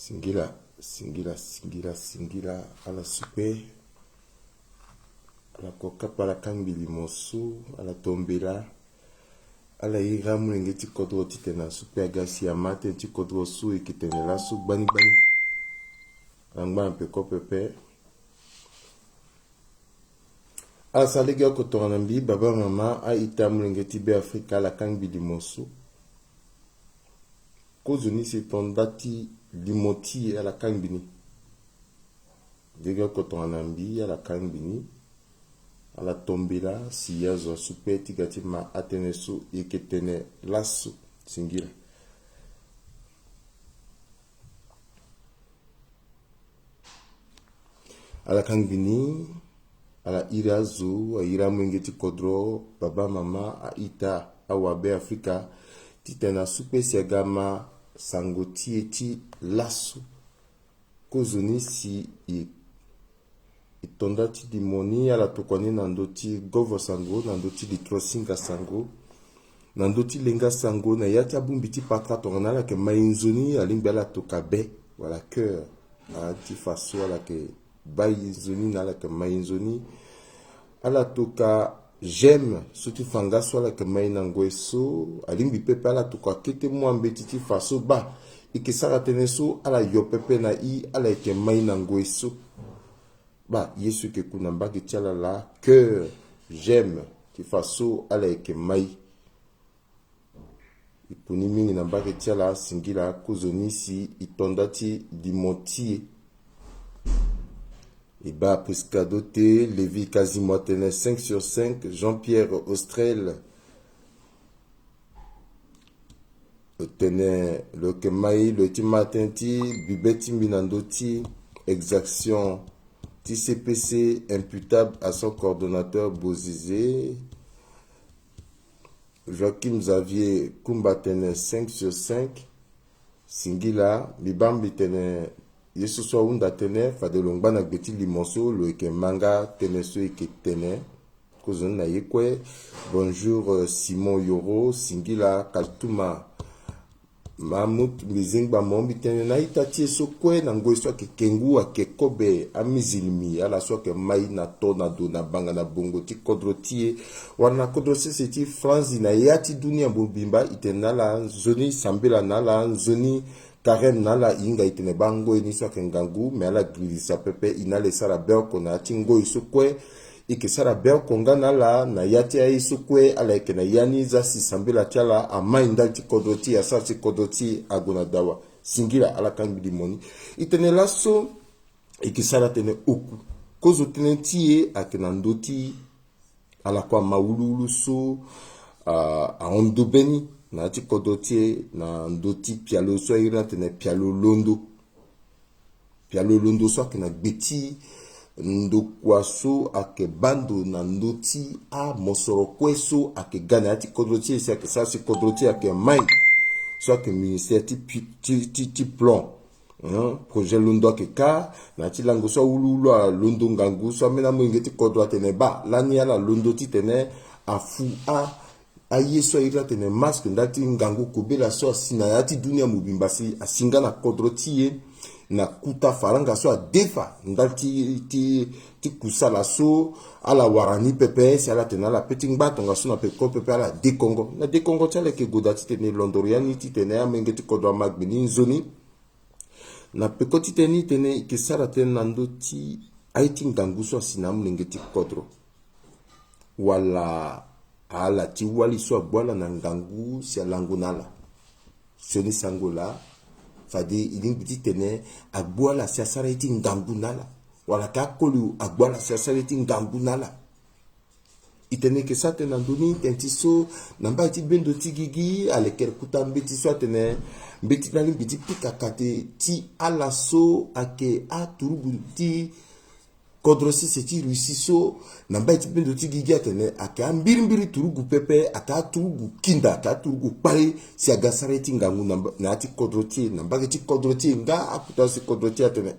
Singila, singila, singila, singila, ala supe, ala kokapa la kambili mosu, ala tombela, ala iramu ngeti kodro titena supe agasi amate ti kodro su ikitene la su bani bani. Angba mpe kopepe. Ala salega kotoranambi, baba mama, a itamu ngeti be Afrika la kambili mosu. Kozuni se tondati limoti à la kangbini. Dega kotonambi à la kangbini. À la tombela si yazo supeti gatima atenesu iketene lasu singira. À la kangbini, à la irazu, a iramwengeti kodro, baba mama, a ita, a wabe Afrika, titena supe siagama sangoti eti lasu. Kozuni si itondati dimoni ala tokwane nandoti govo sango, nandoti litrosinga sango, nandoti lenga sango, na yati abumbiti patra tonganala ke mainzoni alimbi ala tokabe, wala cœur, ti faso ala ke bayinzoni nala ke mainzoni, ala toka j'aime, surtout fanga soit la que maïnango eso, alimbi pepe ala toka kete mwambe titi faso ba, ike sara teneso ala yo pepe na i ala ike maïnango eso. Ba, yesu ke kunamba ki tiala la, cœur, j'aime, ti faso ala ike maï. Ipuni mingi namba ki tiala singila kuzoni si itondati dimotie. Iba Priscadoté, Lévi Quasimotenet 5 sur 5, Jean-Pierre Austrel, tenait le Kemaï, le Timatenti, Bibeti Minandoti, exaction TCPC imputable à son coordonnateur Bozizé, Joachim Xavier Kumbatenet 5 sur 5, Singila, Bibambi tenait Yesu so unda tene fade longba na gbeti limonso lo eke manga tene so eke tene kozon na yekwe. Bonjour Simon Yoro Singila Kaltuma Mamut Mizingba mombi tene na itati so kwe na ngoi so ke kengu ake kobe amizilmi ala so ke mai na to na do na banga na bongo ti kodrotie wana kodrose seti franzi na yati dunia bobimba itenala zoni sambela nala zoni Karen nala inga itene bango ni so kengangu me ala grisa pepe inale sara belko na tingo isukwe ike sara belko nganala na yati ya isukwe ala ike na yani za si sambila tiala ama indalti kodoti ya sarti kodoti aguna dawa singira ala kambili moni itene laso ike sara tene oku kozo tene tie akenandoti ala kwa maululu so a ondobeni na ti kodotie na ndoti pialo so ira tene pialo londo so ke na gbeti ndo kwaso ake bando na ndoti a mosoro kweso ake gana ti kodotie se ake sa si kodotie ake mai so ake ministère ti plan projet londo ake ka na ti lango so wulu a londo ngangu so mena mwingeti kodwa tene ba lani ala londo ti tene afu a aye so ira tene masque ndati ngangu kubela so sina yati dunia mubimba si asinga na kodrotie na kuta faranga so defa ndati ti kusala so ala warani pepe si ala tena la peti ngbato nga so na pe ko pepe ala de Congo tele ke godati tene londoriani ti tene amengeti kodwa magbini nzoni na pe ko ti tene ke sara tene nando ti aiti ngangu so sina mlengeti kodro wala ala ti wali so abwala na ngangu si alangu nala soni sangola fade ilingiti tene abwala si asara iti ngangu nala wala ka kolu abwala si asara iti ngangu nala itene ke sa tene andoni tenti so namba iti bendo ti gigi aleker kuta mbeti so tene mbeti nali mbiti pika kate ti ala so ake aturubu ti kodrosi seti ruisi so namba iti bendo ti gigi atene ake ambirimbiri turugu pepe aka turugu kinda aka turugu pare si agasara iti ngangu na ati kodroti namba iti kodroti nga akuta si kodroti atene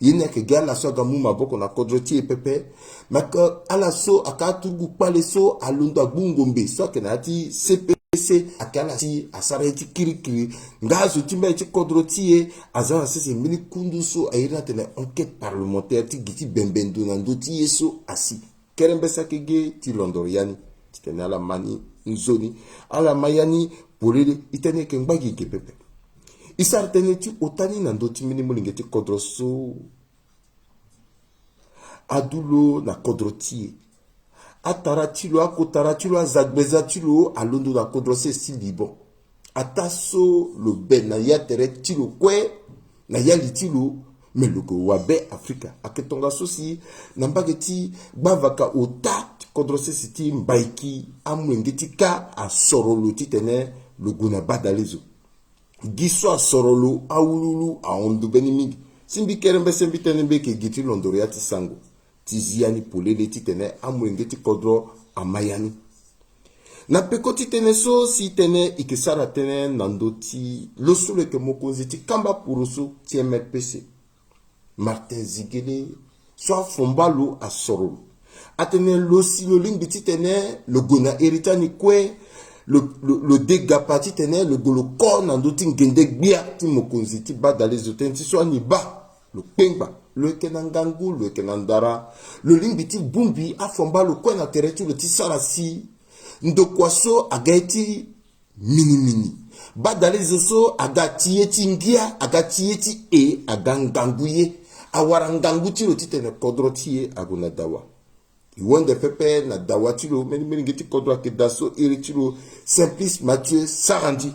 yene ake gala so agamu maboko na kodroti pepe maka ala so aka turugu pare so alundo agbungombe so ake na ati CPC pese akala ti asara ti kiri ngazo timba ti kodro tie azana sese mini kunduso ayira tene enquête parlementaire ti giti bembendo nando ti yeso asi kerembesa kege ti londoriani ti tene ala mani nzoni ala mayani polele itene ke ngbagi ke pepe isar tene ti otani nando ti mini mulinge ti kodro so adulo na kodro tie ataratilo akotaratilo azagbezatilo alondo na kodrose si liban ataso lo be na ya tere tilo kwe na ya litilo meloko wabe Afrika aketonga sosi na mbageti bavaka ota kodrose siti mbaiki amwengeti ka asorolo titene loguna badalezo giso asorolo awululu aondu benimigi simbi kerembe sembi tenembe ke giti londoriati sango tiziani polele titene amwengeti kodro amayani na peko titene so si tene ikisara tene nandoti losule ke mokonzi ti kamba purusu ti MRPC Martin Zigele so fombalo asoro atene losi lo lingbi titene le gona eritani kwe le dégât titene le golo ko nandoti ngende gbia ti mokonzi ti badale zoten ti so ni ba le pengba le kenangangu le kenandara le limbiti bumbi afomba le kwena teretu le tisarasi ndokwaso agaiti mini badale zoso agatieti ngia agatieti aganganguye awaranganguti le titene kodrotie aguna dawa iwonde pepe na dawa tilo meni ngeti kodro akedaso iritilo Simplice Mathieu Sarandi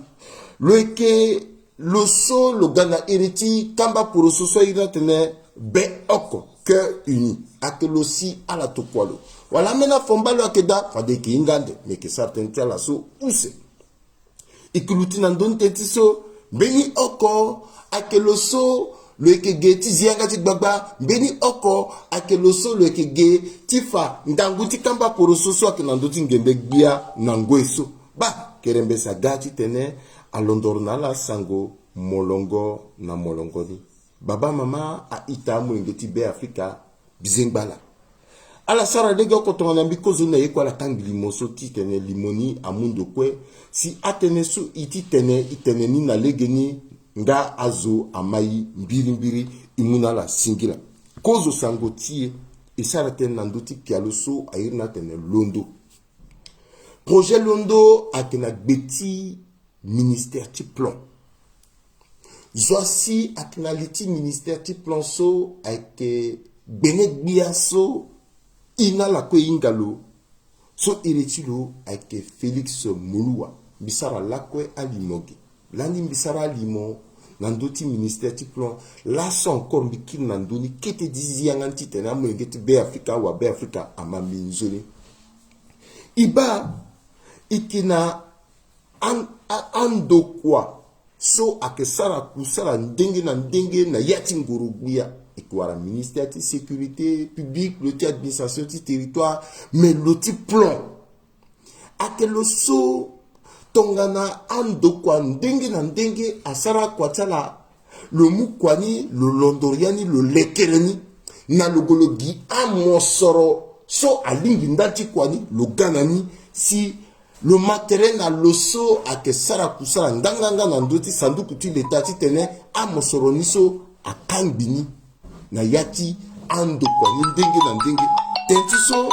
loeke loso lo gana iriti kamba puruso so ira tene be oko cœur uni akelosi ala tokwalo wala mena fombalo akeda fade ki ingande mais que certains tela so use ikuluti na ndonte tiso beni oko akeloso lo ekege ti zianga ti gbagba beni oko akeloso lo ekege tifa ndanguti kamba puruso so akenando ti ngende gbia na ngweso ba kerembe sagati tene alondorna la sango molongo na molongoni baba mama a ita mwengeti be Afrika bizengbala ala sara dege kotonga mbikozo na yekwa la tangi limoso ti tene limoni amundo kwe si atene su itene ni na legeni nga azo amayi mbiri imuna la singila kozo sango tie isara tene nandoti kialoso ayirna tene londo projet londo akena gbeti ministère ti plan Zoasi aknaliti ministère ti plan so ake benegbia so ina la kwe ingalo so iretilo ake Félix Mouloua bisara lakwe alimogi landi bisara alimo nandoti ministère ti plan la so encore mbiki nandoni kete dizi yanganti tena mwengeti be Afrika wa be Afrika ama minzoni iba ikina ando kwa so akesara kusara ndenge na yati ngurugbuya ikwara ministère de sécurité publique le administration du territoire mais le plan akelo so tongana ando kwa ndenge asara kwa tala le mukwani le londoriani le lekereni na logologi amosoro so alingi ndati kwani le ganani si le matériel na loso ake sara kusara ndanganga na ndoti sanduku ti leta ti tene amosoro niso akangbini na yati ando kwa ndenge tenti so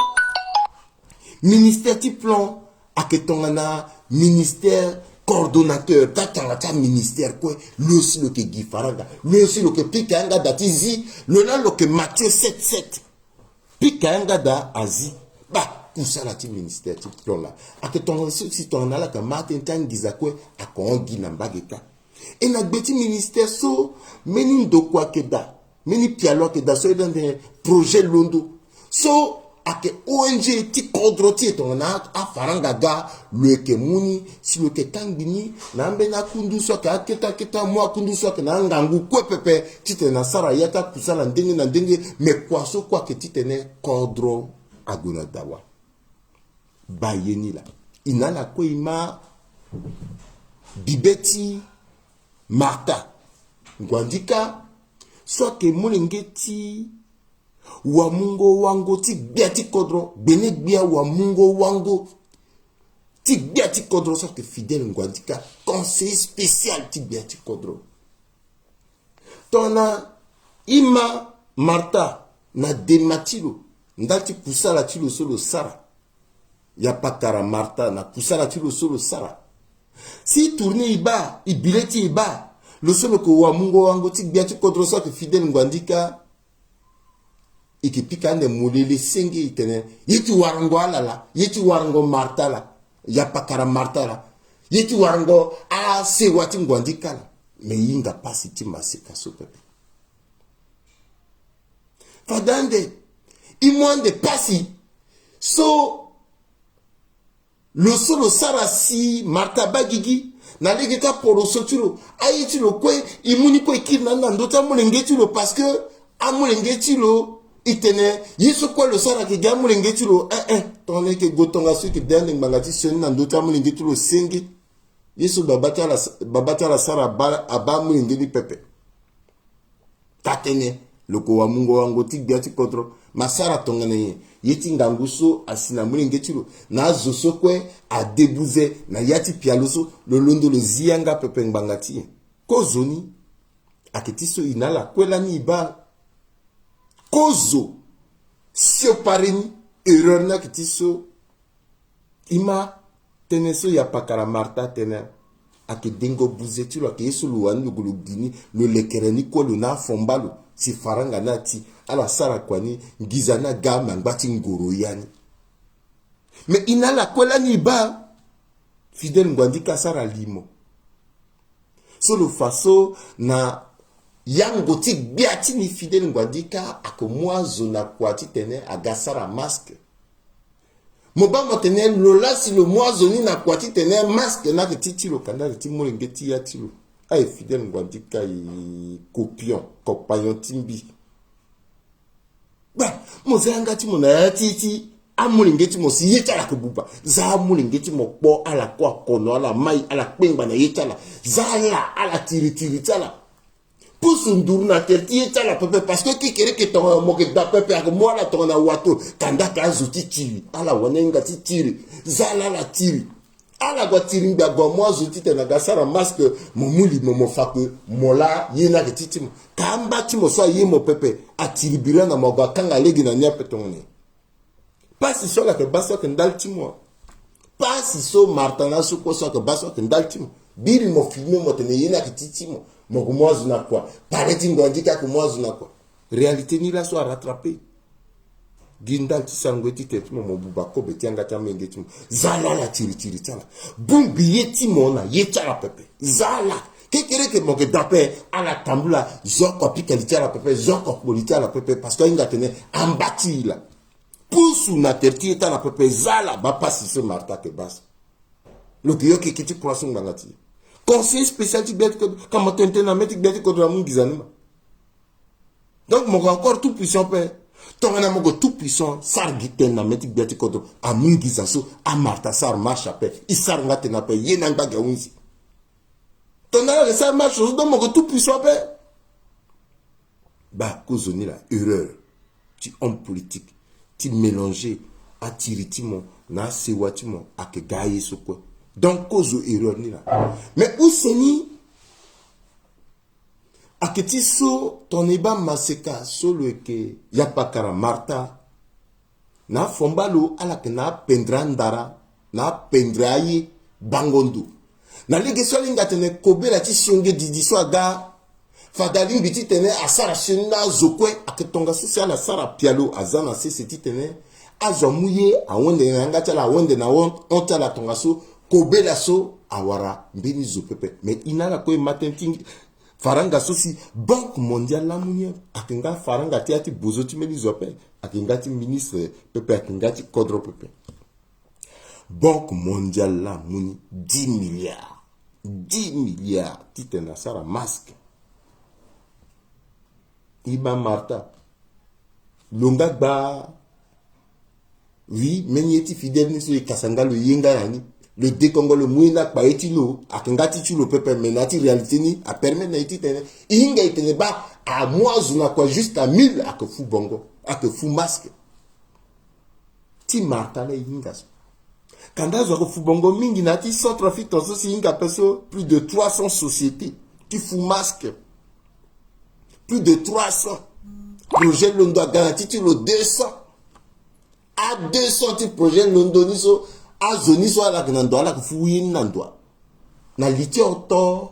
ministère ti plan ake tongana ministère coordonnateur katanga ta ministère kwe losi lo ke gifaranga losi lo ke pikanga dati zi lo ke Matthieu 7 pikanga da azi ba kusala ti ministère ti plan la aketonga si tongana la ka Martin Tangiza kwe akongi na mbageka e na gbeti ministère so meni ndoko akeda meni pialo akeda so dans des projets londo so ake ONG ti kodro ti tongana afaranga ga leke muni si leke tangini na mbe na kundu so ka aketa mo kundu so ka na ngangu kwe pepe ti tena sara yata kusala ndenge me kwa so kwa ke ti tene kodro aguna dawa bayeni la inala ko ima bibeti marta ngwandika so ke mulengeti wa mungo wango ti biati kodro bene gbia wa mungo wango ti biati kodro so que Fidèle Ngwandika conseiller spécial ti biati kodro tona ima Martha na dematilo ndati kusala tilo solo sara ya pakara Martha na kusala tilo solo sara si tourne iba ibileti iba lo solo ko wa mungo wango ti biati kodro so que Fidèle Ngwandika ikipika nde mulele senge itene yeti warango alala yeti warango Martha la ya pakara Martha la yeti warango a se wati Ngwandika la me yinga pasi ti masika so pepe fadande imwande pasi so lo solo sara si Martha bagigi na legeta poro soturo ayeti lo kwe imuni ko ikina na ndota mulengeti lo parce que amulengeti lo itene yeso kwa lo sara ke ga mulengeti lo tonne ke gotonga su ke dende ngangati soni na ndota mulengeti lo sengi yeso babata la sara aba mulengeti pepe tatene loko wa mungo wango ti biati kodro masara tongane yeti nganguso asina mulengeti lo na zoso kwe a debuze na yati pialoso lo londo lo zianga pepe ngangati kozoni aketiso inala kwela ni iba kozo sio pareni erreur na kitiso ima teneso ya pakara Martha tene ake dengo buzetiro ake yeso luwani lugulugini lo lekereni ko lo na fombalo si faranga na ti ala sara kwani ngiza na gama ngbati ngoro yani me inala kwela ni ba Fidèle Ngwandika sara limo solo faso na yango ti biati ni Fidèle Ngwandika ako mwazo na kwati tene agasara masque mobamba tene lola si lo mwazo ni na kwati tene masque na titi lo kanda ti molengeti ya tilo ay Fidèle Ngwandika i copion compagnon timbi ba mozanga ti mona ya titi amulengeti mo si yetala ko buba za amulengeti mo po ala kwa kono ala mai ala pengba na yetala za la ala tiri tala pour son dur na tertie tala pepe parce que qui kere que ton mo que da pepe ak mo la ton na wato kanda ka zuti tiri ala wanenga ti tiri za la tiri ala gwa tiri ngba gwa mo zuti te na gasara masque mo muli mo faku mo la yena ke titi kamba ti mo so yi mo pepe atiri bira na mo gwa kanga legi na nya petone pas si so la ke baso ke ndalti mo pas si so Martha na so ko so ke baso ke ndalti mo biri mo filme mo te ne yena ke titi mo mwazu na kwa pareti Ngwandika ko mwazu na kwa réalité ni la so a rattraper ginda ti sangweti tetu mo buba ko betianga ta mengeti zala la tiri tala bumbi yeti mona yetala pepe zala kekere ke mo ke dape ala tambula zoko pikali la pepe zoko politi la pepe parce que inga tene ambati la pusu na terti ta la pepe zala ba pasi se Martha ke bas lo que yo ke kiti poisson ngangati conseil spécial ti biati kodro kama tente na meti biati kodro amu ngizanima donc moko encore tout puissant père tongana moko tout puissant sar giten na meti biati kodro amu ngizaso a Martha sar marcha pe isar ngate na pe yena ngba gaunzi tongana le sar marche donc moko tout puissant père ba kozoni la erreur ti homme politique ti mélanger atiritimo na sewatimo ak gaye sokwe donc cause erreur ni là mais où c'est ni aketi so toneba maseka solo ke ya pakara Martha na fombalo ala ke na pendra ndara na pendra yi bangondo na lege so linga tene kobela ti sionge didi so aga fadali biti tene asara sina zokwe aketonga sisi ala sara pialo azana sisi ti tene azomuye awonde nga tala awonde na onta la tonga so kobela so awara mbini zo pepe mais inala ko matenting faranga so si banque mondiale la munia akinga faranga ti ati bozo ti meli zo pe akinga ti ministre pepe akinga ti kodro pepe banque mondiale la muni 10 milliards ti tena sara masque iba Martha longa gba oui menyeti Fidèle ni so ikasanga lo yenga yani le décongo le mouina pa etilo akengati tu le pepe menati réalité ni a permettre na itene inga itene ba a moazu na quoi juste à 1000 à que fou bongo à que fou masque ti Martha la inga Quand on a Fubongo Mingi, nati sans trafic, dans ce signe plus de 300 sociétés qui font masque. Plus de 300. Projet Londo a garanti le 200. À 200 ti projet Londo niso a zoni so ala kinando ala kufuyi nando. Na liti auto,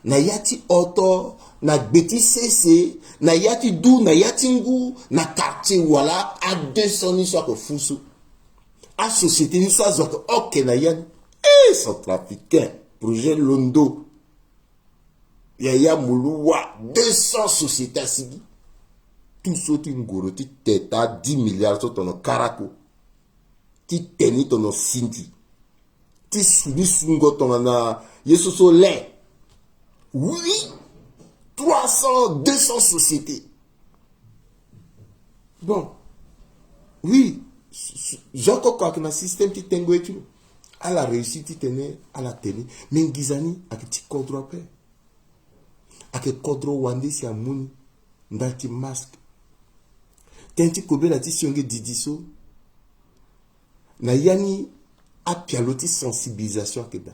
na yati auto, na gbeti cc, na yati dou, na yati ngu, na quartier wala à 200 niso a kufusu. A société niso a zoke ok na yan. Centrafricain, projet Londo. Yaya Mouloua, 200 sociétés sigi. Tout ce qui ngoro, ti teta 10 milliards sur ton karako. Ti teni ton sindi. Ti suni sungo ton na yeso so lait. Oui, 300, 200 sociétés. Bon, oui, j'ai quoi que le système qui tengo et tout. À la réussite, à la télé. Mais Gizani, à petit kodro après. À que kodro wande si amouni. Ndati masque. Tenti kobe la ti sionge didiso. Na yani a pialoti sensibilisation keda.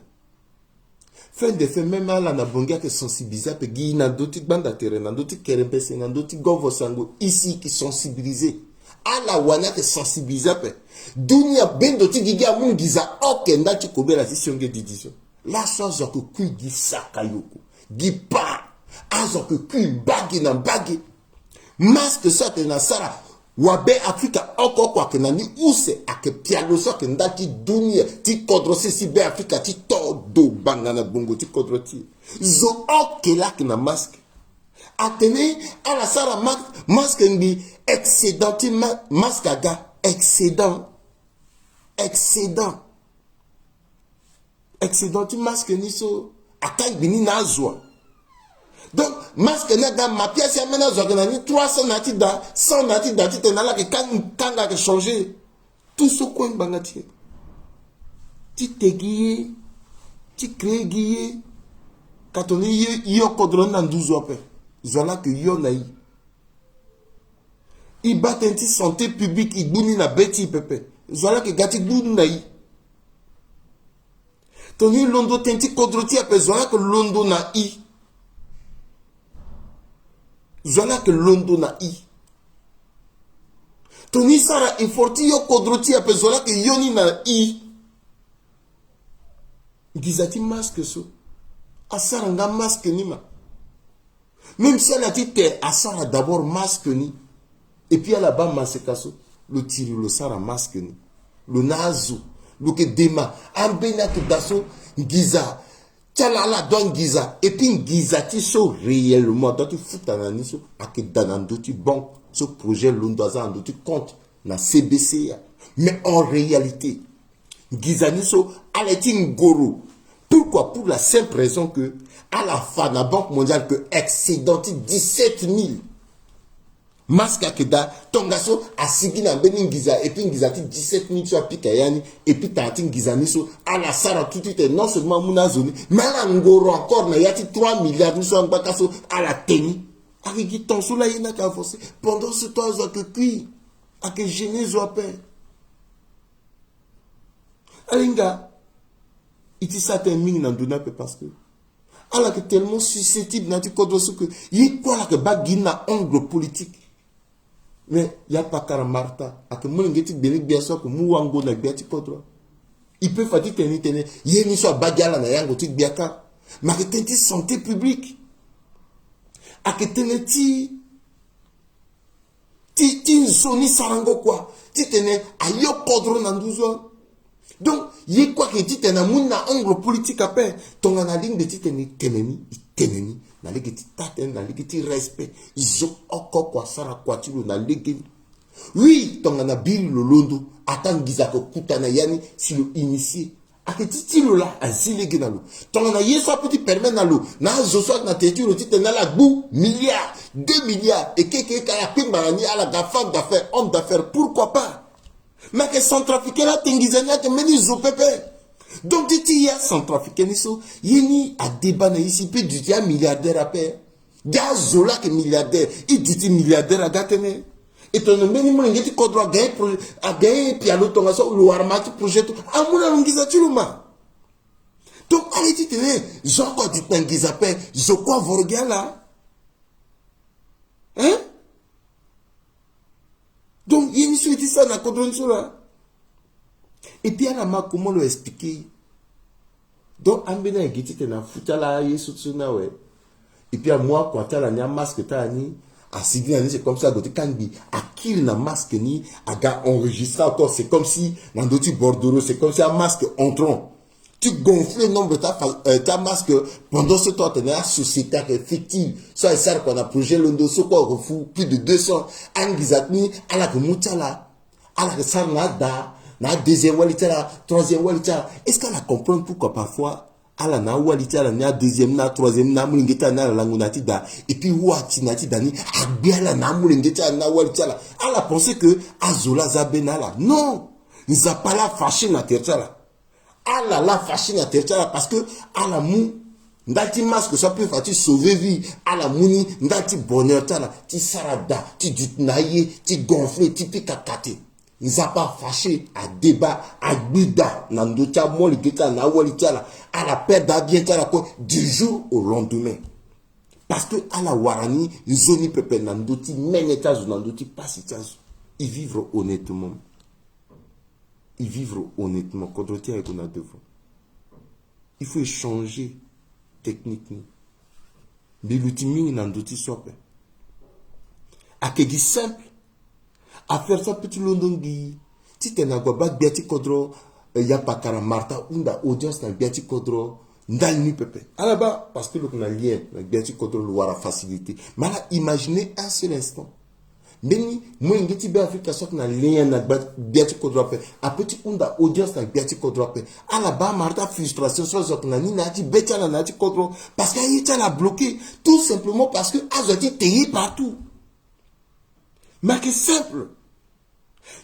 Fin de fait, même à la nabonga que sensibiliser, pe gi na doti banda terre, na doti kerempese, na doti govo sango, ici qui sensibiliser. À la wana que sensibiliser, pe. Dunia ben doti giga mungiza, ok, ndati kobe la ti sionge didiso. La chose que kui gi sakayoko, gi pa, azo que kui bagi na bagi. Masque ça que na sara. Wabe Afrika encore quoi que nani use a que piano so que ndati dunia ti kodro si be Afrika ti todo bangana bongo ti kodro ti zo ok là que na masque atene à la sara masque ngi excédent ti masque aga excédent ti masque ni so akai bini na azwa. Donc, masque n'a pas ma pièce, il y a 300 nati da, 100 nati da, tu t'en as là que quand a changé. Tout ce coin bangati. Tu t'es guillé, tu crées guillé. Quand on est yo kodron dans 12 heures, voilà que yo naï. Il bat un petit santé publique, il bouni na bêti pepe. Voilà que gati bouni naï. Ton y londo tenti kodroti apé, voilà que londo na i. Voilà que Londo na i. Tony Sara il forti yo kodroti a pezola que yoni na i. Gizati masque so. Asara nga masque ni ma. Même si elle a dit que Asara d'abord masque ni. Et puis elle a bas masque so. Le tiri le Sara masque ni. Le nazo. Le que dema. Ambena que daso. Giza. Tchalala don Giza. Et puis Giza ti so réellement. Donc tu fous ta nani so. A que danando ti bon. Ce projet Londoza ando ti compte. Na CBC. Mais en réalité. Giza ni so. Aleti ngoro. Pourquoi? Pour la simple raison que. À la fin, la Banque mondiale que excédent 17 000. Masque à Keda, Tongaso, a Sigi na Benin Giza, et puis Giza 17 000 sur Pikayani, et puis Tantin Gizaniso, à la Sara tout de suite, non seulement Mounazoni, mais à Ngoro encore, mais il y a 3 milliards, nous sommes Bakaso, à la Teni. Avec qui ton sous la yéna qu'a forcé, pendant ce temps, à que cuit, à que gêner, soit paix. Alinga, il dit ça, t'es ming, n'en donne pas parce que. Alors que tellement susceptible, n'a-tu quoi de ce que. Il y a quoi là que bagina angle politique. Mais il n'y a pas Karamarta. A que mon ngeti béni bien sûr que mouango na biati kodro. Il peut faire tenir. Il y a une soit bagala na yango tik biaka. Mais que tenti santé publique. A que teneti. Ti soni sarango quoi. Ti tene ayo kodro na 12 ans. Donc, il y a quoi que tu t'es un angle politique à paix. Ton analyse de teneni, na legi ti taten, na legi ti respect. Ils ont encore quoi, ça ra quoi, tu na legi. Oui, ton anabiri le londo, attends gizako kutana yani, si le initié. A que ti lo la, a zilegi na lo. Ton anaye soit petit permet na lo, na zosot na tetu le ti tena la bou, milliards, 2 milliards, et keke kaya pimbarani à la femme d'affaires, homme d'affaires, pourquoi pas? Mais que Centrafricain là, Tengizania, te meni zopépé. Donc, il y a Centrafricain, il y a débat ici, puis il y a milliardaire à paix. Il y a Zola qui est milliardaire, il dit milliardaire à Gatene. Et ton meni mon ngeti kodro a gagné puis à l'autre on a ça le armati projet à mon alongiza tuluma. Donc allez tu tenez zoko dit tangiza pe zoko vorgia là. Hein? Donc il y a une suite ça na kodro là. Et puis à la ma comment le expliquer? Donc ambena ngeti tena futala yesu tsuna ouais. Et puis à moi quand tu as la masque ta ni à Sydney, c'est comme ça, quand à qui na masque ni, à gars enregistré encore, c'est comme si, dans d'autres bordereaux, c'est comme si un masque entrant. Tu gonfles le nombre de ta masque pendant ce temps, tu as une société effective. Ça, c'est ça qu'on a projet le dossier, quoi, on refou plus de 200. Angizatni, à la moutala, à la sanada, na deuxième walitala, troisième walitala. Est-ce qu'elle a compris pourquoi parfois, ala na waliti ala na deuxième na troisième na mulingeta na langunati da et puis wati nati dani abiala na mulingeta na waliti ala ala pensé que azola zabenala non ils a pas la fâché na tertala ala la fâché na tertala parce que ala mu ndati masque ça peut faire sauver vie ala muni ndati bonheur tala ti sarada ti dutnaye ti gonfler ti pikakate. Ils n'ont pas fâché à débat, à bida, nandocha, moligeta, na walitala, à la perte d'abienta, du jour au lendemain. Parce que à la warani, zoni pepe nandoti, menetage nandoti, passage. Ils vivent honnêtement. Ils vivent honnêtement. Quand on tient qu'on a devant. Il faut échanger techniquement. Mais l'outil nandoti soit. À quelque simple. À faire ça petit londongi ti tena go ba biati kodro ya pakara marta unda audience na biati kodro ndal ni pepe alaba parce que le qu'on a lien na biati kodro le wara facilité mais là imaginez un seul instant beni moi ngeti be afrika sok na lien na biati kodro pe a petit unda audience na biati kodro pe alaba marta frustration so zok na ni na ti betia na ti kodro parce que il t'a la bloqué tout simplement parce que azoti teye partout. Mais c'est simple.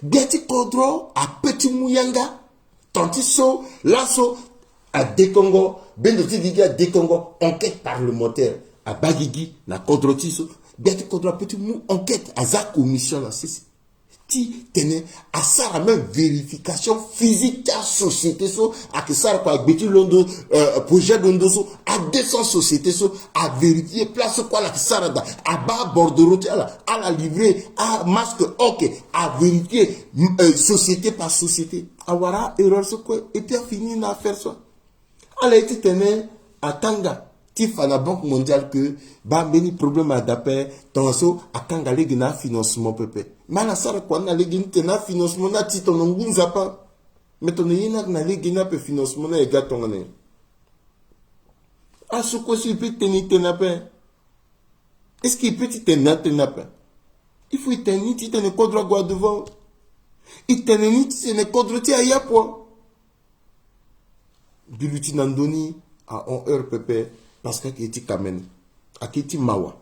Biati Kodro à Petit Mouyanga, Tantiso, Lasso, à Dekongo, Bendoti Digi à Dekongo, enquête parlementaire à Bagigi, na Kodro Tiso, Biati Kodro à Petit Mou, enquête à sa commission là, c'est ti tene à ça la même vérification physique à société so à que ça quoi Biti Londo projet Londo so à 200 sociétés so à vérifier place quoi la ça là à bas bordereau à la livrer à masque ok à vérifier société par société à voilà erreur ce quoi et puis fini na faire ça à été tene à Tanga Tif à la Banque mondiale que bah many problème à d'appel dans ce à Tanga les gna financement peuple mais la sara quoi na les gna financement na titre non gunza pas mais ton yina na les gna pe financement na ega ton ne à ce quoi il peut tenir tenape est-ce qu'il peut tenir tenape il faut tenir ti tenir kodro gwa devant il tenir ti tenir kodro ti aya po biluti nandoni à 1 heure peuple parce que qui kamen akiti mawa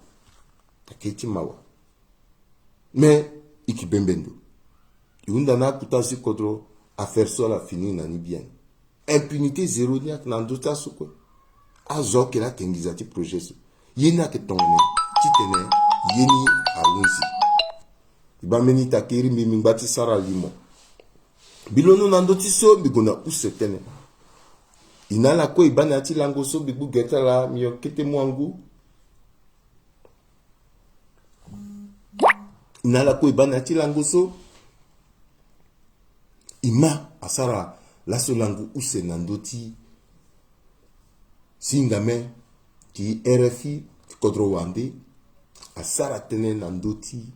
mais iki bembendo yunda na kutasi kodro à faire ça la fini nani bien impunité zéro ni ak nandota suko azo ke la tengizati projet yena ke tonne ti tene yeni alunzi ibameni takiri mimi ngati sara limo bilono nandoti so bigona usetene inala ko ibana ti lango so bibu geta la mio kete mwangu inala ko ibana ti lango so ima asara la so lango use nandoti singame ki RFI kodro wande asara tene nandoti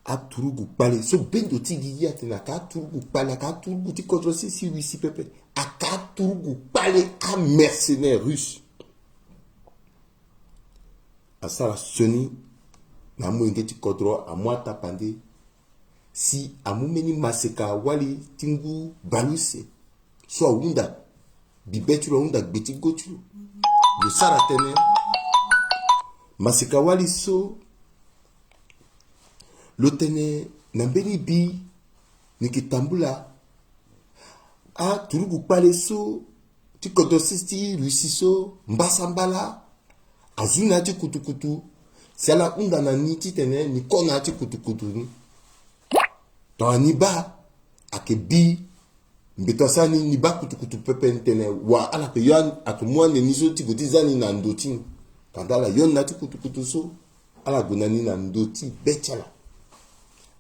aturugu pale so bendo ti giya tena ka aturugu pale ka aturugu ti kodro si wisi pepe Akaturgu parler à mercenaires russes. À ça la soni na mo ngeti kodro a moi tapande si amumeni maseka wali tingu baluse so wunda bibetu wunda beti gotu le saratene maseka wali so lotene nambeni bi nikitambula a turugu pale so ti kodo sisti lusiso mbasambala azuna ti kutukutu sala unda na ni titene ni kona ti kutu ni to ni ba akebi mbito sani ni ba kutu pepe ntene wa ala ke yon ak mwane ni so ti goti zani na ndoti kandala yon na ti kutu so ala gunani na ndoti bechala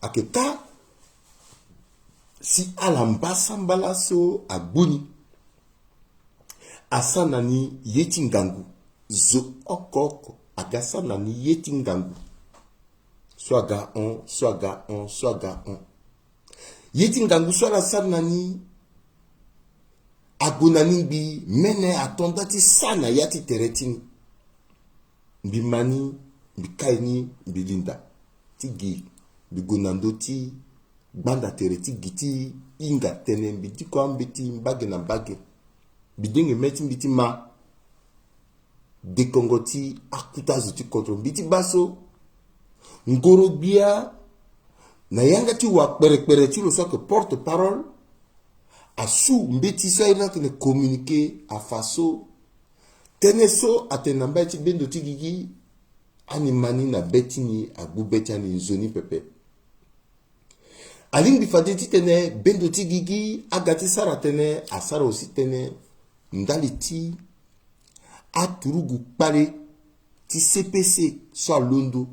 akeka si ala mbasa mbala so agbuni asana ni yeti ngangu zo okoko agasa na ni yeti ngangu swaga on yeti ngangu swala sana ni agunani bi mene atondati sana yati teretini bimani bikaini bilinda tigi bigunando ti banda tereti giti inga tene biti ko ambiti mbage na mbage bidenge meti biti ma de kongoti akuta zuti kontro biti baso ngoro bia na yanga ti wa pere ti lo so que porte parole asu mbeti so ina que ne communiquer a faso teneso atenamba ti bendo ti gigi animani na betini agbu betani nzoni pepe aling bifade ti tene bendo ti gigi agati sara tene asara aussi tene ndali ti aturugu pare ti CPC so alondo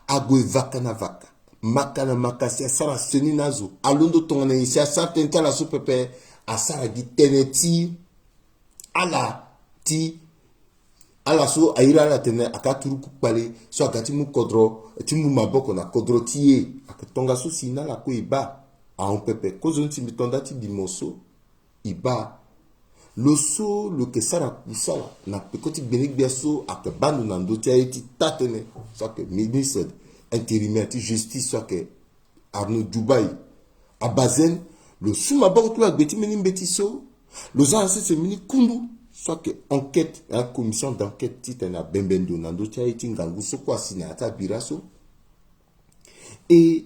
ago evaka na vaka makana makasi asara seni nazo alondo tongana isi asara tene ti ala so pepe asara gi tene ti ala so ayira ala tene akaturugu pare so agati mu kodro ti mu maboko na kodro ti ye akatonga so si na la ko iba a on pepe kozo nti mitonda ti dimoso iba lo so lo ke sara kusala na pekoti benigbe so akabanu na ndoti ayeti tatene so que ministre intérimaire ti justice so que Arnaud Dubai abazen lo suma bakotula agbeti meni mbeti so lo za se mini kundu so que enquête la commission d'enquête ti tena bembendo na ndoti ayeti ngangu so kwa sina ata biraso et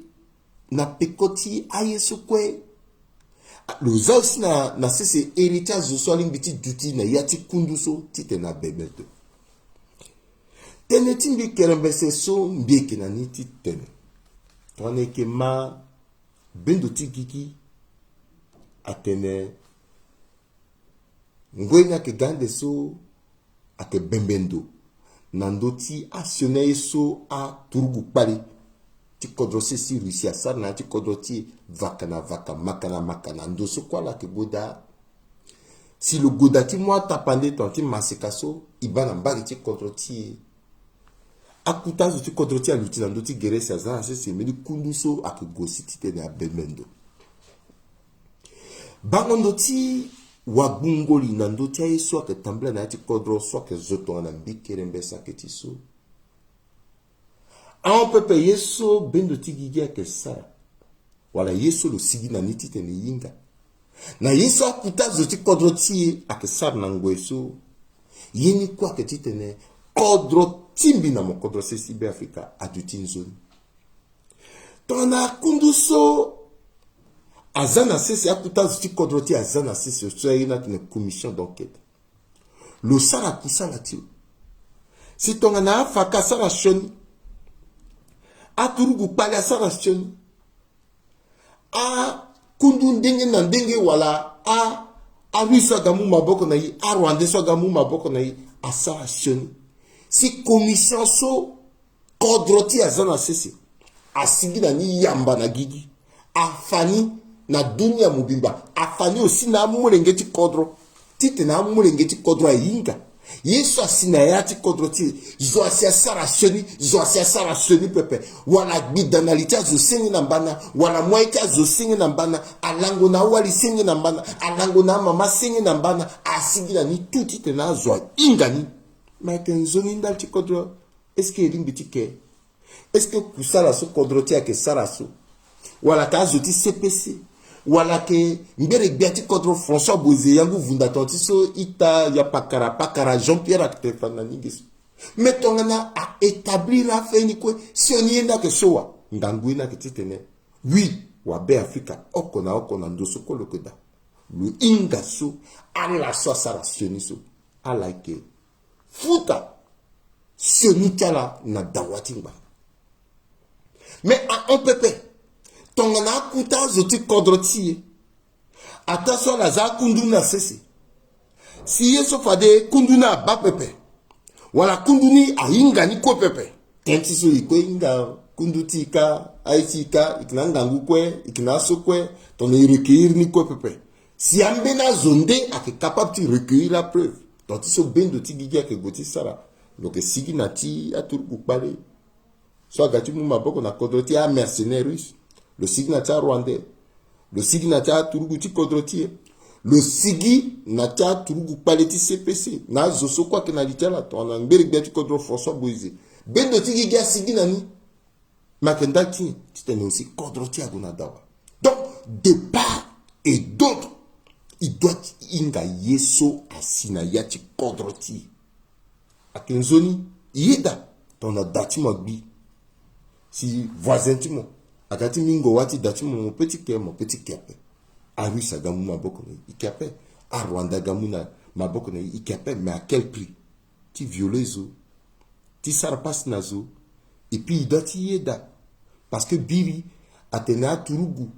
na pekoti ayeso kwe lo za aussi na sese héritage zo so alimbiti duti na yati kundu so ti tena bembendo tene ti mbi kerembese so mbieke na ni ti tene tone ke ma bendo ti gigi atene ngwenya ke gande so ake bembendo na ndoti asioné so a turugu pali ti kodro sesi rusi asar na ti kodro ti vaka makana ndo so kwa la ke goda si lo goda ti mwa tapande ton ti masika so ibana mbagi ti kodro ti akuta zo ti kodro ti aluti na ndo ti geresi azana sesi meni kundu so ake gosi ti tene a bembendo bangondo ti wagbungoli na ndo ti aye so ake tambla na ti kodro so ake zotonga na mbikere mbesa ke ti so an pepe yeso bendo ti gigi ake sara wala yeso lo sigi na ni ti tene yinga na yeso akuta zo ti kodro ti ake sara na ngwe so yeni ku ake ti tene kodro timbi na mo kodro sesi be Afrika aduti nzoni tona kundu so azana sesi akuta zo ti kodro ti azana sesi so yena tene commission d'enquête lo sara kusala ti si tonga na afaka sara shoni aturugu pali asara shoni a kundu ndenge na ndenge wala a risa gamu maboko na yi a rwande so gamu maboko na yi asara shoni si commission so kodroti azana sesi asigi na ni yamba na gigi afani na dunia mubimba afani aussi na mulengeti kodro tite na mulengeti kodro ayinga yesu asina yati kodro ti zo asia sara shoni pepe wala bidanalita zo sengi na mbana wala mwaita zo sengi na mbana alango na wali sengi na mbana alango na mama sengi na mbana asigi na ni tuti te na zo ingani maken zoni ndal ti kodro est-ce que rimbi ti ke est-ce que kusala so kodro ti ake sara so wala ka zo ti CPC wala ke mbere biati kodro François Bozé yangu vunda tonti so ita ya pakara Jean-Pierre Akitefana ningis metongana a établir la feni ko si on yenda ke soa ndanguina ke titene oui wa be Afrika okona ndoso kolokoda lu inga so ala so sara sioni so ala ke futa Sonitala na dawatimba. Mais à un pépé, ton na kuta zoti kodroti. Attention la za kunduna sese. Si yeso fade kunduna ba pépé. Wala kunduni a inga ni ko pépé. Tenti so iko inga kundutika, aitika, iknanga ngukwe, iknasokwe, ton recueillir ni ko pépé. Si ambena zonde a capable de recueillir la preuve. Donc so ben de ti gigia ke goti sara. Donc si nati a tout bukbale. Soit gati muma boko na kodroti a mercenaire russe. Le signataire rwandais. Le signataire turuguti kodroti. Le sigi nata turugu paleti CPC. Na zoso kwa kena litala to na ngeri gati kodro François Boise. Ben de tigi gya sigi nani. Makendaki titene aussi kodroti aguna dawa. Donc de part et d'autre, il doit inga yeso asina yati kodroti. Akenzoni yeda ton dati magbi. Si voisin tu mo akati mingo wati dati mon petit kepe aru sagamu maboko ne ikape a Rwanda gamuna maboko ne ikape, mais à quel prix? Tu violezo ti sarpas nazo et puis dati yeda parce que biri atena turugu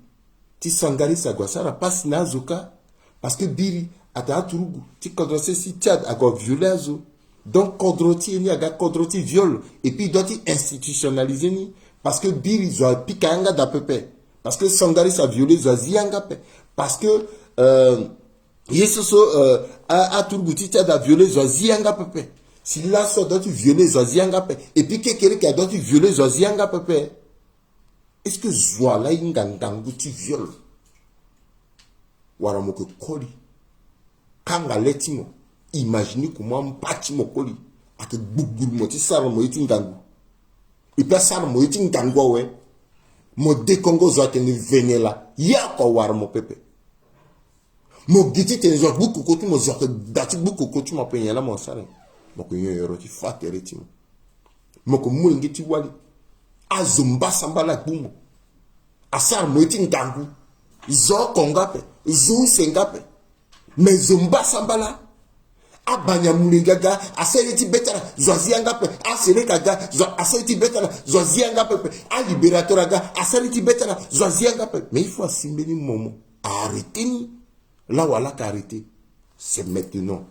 ti sangari sagwa sarpas nazo ka parce que biri atena turugu ti kodrose si Tchad ago violezo. Donc kodroti ni aga kodroti viol et puis dati institutionnaliser ni. Parce que Biri zoa pikanga da pepe. Parce que Sangari sa violé zoa zianga pe. Parce que Yesoso a turbuti da violé zoa zianga pepe. Si là so doit tu violer zoa zianga pe. Et puis quelqu'un qui a doit tu violer zoa zianga pepe. Est-ce que zoa la ingangangu tu viol? Waramoko koli. Kanga letimo. Imaginez comment mpati mo koli. Ake bugul mo ti sara mo iti ngangu. Et puis ça mo itin tango we mo de Congo zo te ni venela ya ko war mo pepe mo giti te zo buku ko tu mo zo te dati buku ko tu mo pe yela mo sare mo ko yoro ti fatere ti mo ko mo ngiti wali azumba sambala bumo asar mo itin tango zo kongape zo sengape mais zumba sambala abanya mulingaga asereti betala zoazianga pe aserekaga asereti betala zoazianga pe a libératoraga asereti betala zoazianga pe. Mais il faut assimiler un moment. Arrêtez là où elle a arrêté. C'est maintenant.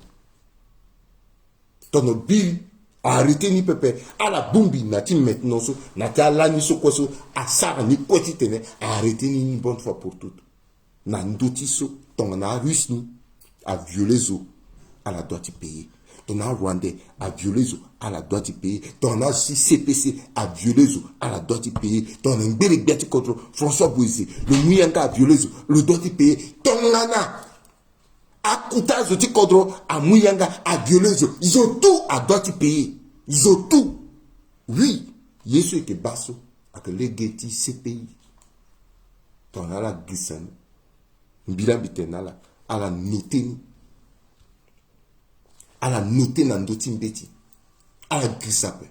Ton bill arrêtez ni pepe à la bombi nati maintenant so nati ala ni so koso asara ni koti tene arrêtez ni une bonne fois pour toutes. Na ndoti so ton na russe ni a violé zo. À la doit y payer. Ton a Rwandais a violé zo, à la doit y payer. Ton a CPC a violé zo, à la doit y payer. Ton a Mbele Biati contre François Boise, le Mouyanka a violé zo, le doit y payer. Ton nana a Kouta Zoti contre a Mouyanka a violé zo. Ils ont tout à doit y payer. Ils ont tout. Oui, Yesu et Basso, à que les Getty CPI. Ton a la glissane. Mbila Bitenala, à la noter. À la noter dans d'autres bêtises. À la grissape.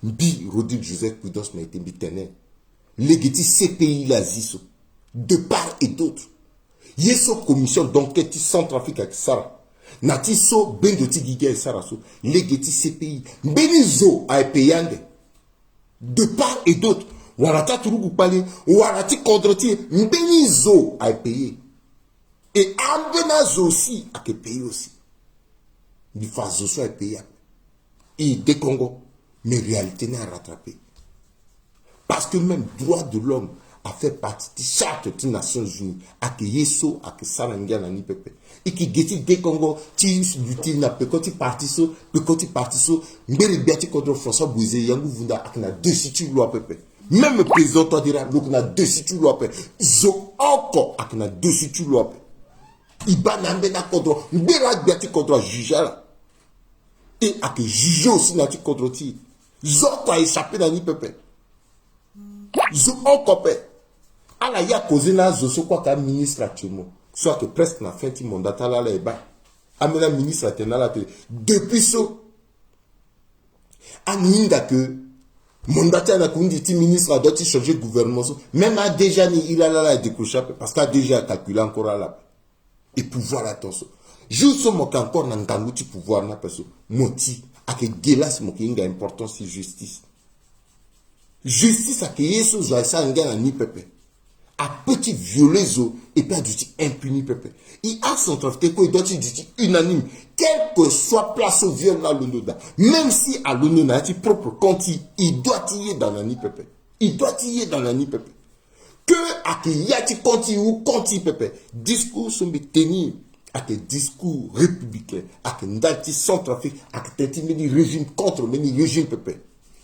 Bi Rodrigue Joseph Poudos m'a été bitené. Légiti CPI la ziso. De part et d'autre. Yeso commission d'enquête Centrafrique avec Sarah. Nati so ben de tigige et Saraso. Légiti CPI. Benizo a payande. De part et d'autre. Warata turugu pali. Warati kodroti. Benizo a payé. Et Ambenazo aussi a payé aussi. Il faut que payé. Et des Congo, mais réalité n'est à rattraper. Parce que même droit de l'homme a fait partie de charte des Nations Unies. A que Yeso, a que Sarangia n'a ni pepe. Et qui get des Congo, tu l'utile n'a pas quand tu partiso, quand tu partiso, mais les biati contre François Boise, Yangou Vunda, a que n'a deux situs loi pepe. Même le président toi dira, donc n'a deux situs loi pepe. Zo encore, a que n'a deux situs loi pepe. Iba n'ambena contre, mbera biati contre Jujala. Et à que juger aussi n'a-tu contre ti. Zot a échappé dans ni pepe. Zot encore pe. À la ya causé na zoso quoi qu'un ministre actuellement. Soit que presque na fin ti mandata là là ba. Amena ministre a tena la télé. Depuis ça. Aninda que mandata na kundi ti ministre a doit changer gouvernement. Même a déjà ni il a là décroché parce qu'a déjà calculé encore là. Et pouvoir attention. Juste mon encore n'anganguti pouvoir na perso moti ake gelas mo ki nga importance si justice. Justice ake yeso zo sa ngana ni pepe. A petit violer zo et pas du tout impuni pepe. Il a son trafic quoi il doit être unanime. Quelle que soit place au viol là l'onoda. Même si à l'onoda est propre quand il doit y aller dans la ni pepe. Il doit y aller dans la ni pepe. Que à que yati conti ou conti pepe. Discours sont tenus à que discours républicain, à que ndati sans trafic, à que tenti meni régime contre meni régime pepe.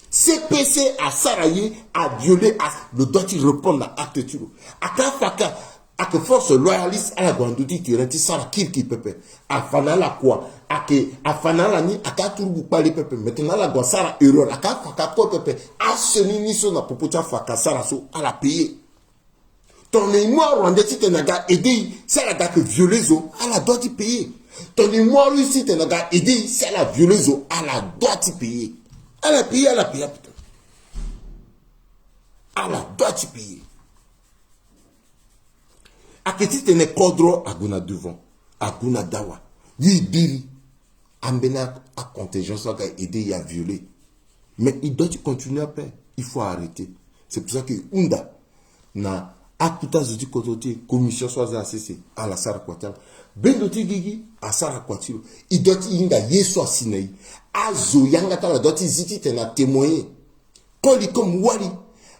CPC a saraillé, a violé, le doit-il répondre à acte tiro. A ka faka, a que force loyaliste à la grandouti qui renti sara qui pepe. A fanala quoi? A que, a fanala ni, a ka tourou pas les pepe. Maintenant la sara erreur, a ka faka quoi pepe. A ce ni son na popocha faka sara so, à la payer. Ton mémoire rwandais si tu n'as aidé, c'est la gars que violer zo, à la doit-il payer. Ton mémoire si tu n'as aidé, c'est la violer zo, à la doit-il payer. À la payer, putain. À la doit-il payer. A que si tu n'es kodro, à guna devant, à guna dawa. Lui, biri, ambena à contingence, à aider à violer. Mais il doit continuer à payer. Il faut arrêter. C'est pour ça que Unda, na, akuta zoti kotote commission soit ACC à la sara kwatala bendoti gigi à sara kwatilo idoti inga yeso asinei azo yanga tala doti ziti tena témoigner koli comme wali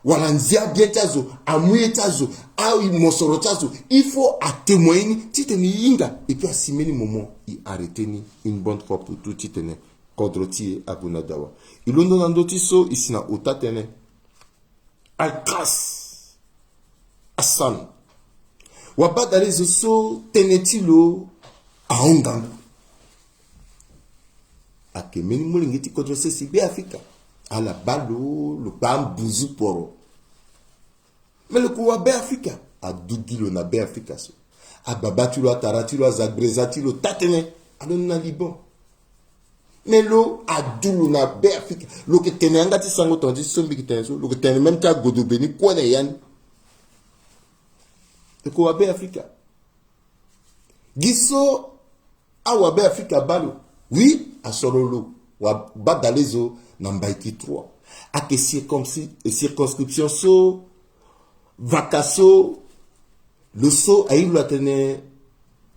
walanzia bien tazo amuye tazo awi mosoro tazo il faut à témoigner titeni inga et puis asimeni moment il arrêter ni une bonne fois pour tout titene kodroti abunadawa ilondo nandoti so isina otatene altras Hassan. Wabada les osso tenetilo a ondangu. Ake meni mulingiti kodro sesi be Afrika. Ala balo, le bambuzu poro. Mais le kuwa be Afrika. A dugilo na be Afrika so. A babatilo, a taratilo, a zagrezatilo, tatene. Alon na Liban. Mais lo a dulu na be Afrika. Lo ke tene angati sango tondi sombi ki tene so. Lo ke tene même ta godobeni kwane yani. Ko wabe Afrika. Giso a wabe Afrika balo. Oui, a sorolo. Wabadalezo nambaiki 3. A que circonscription so vakaso le so a eu la tene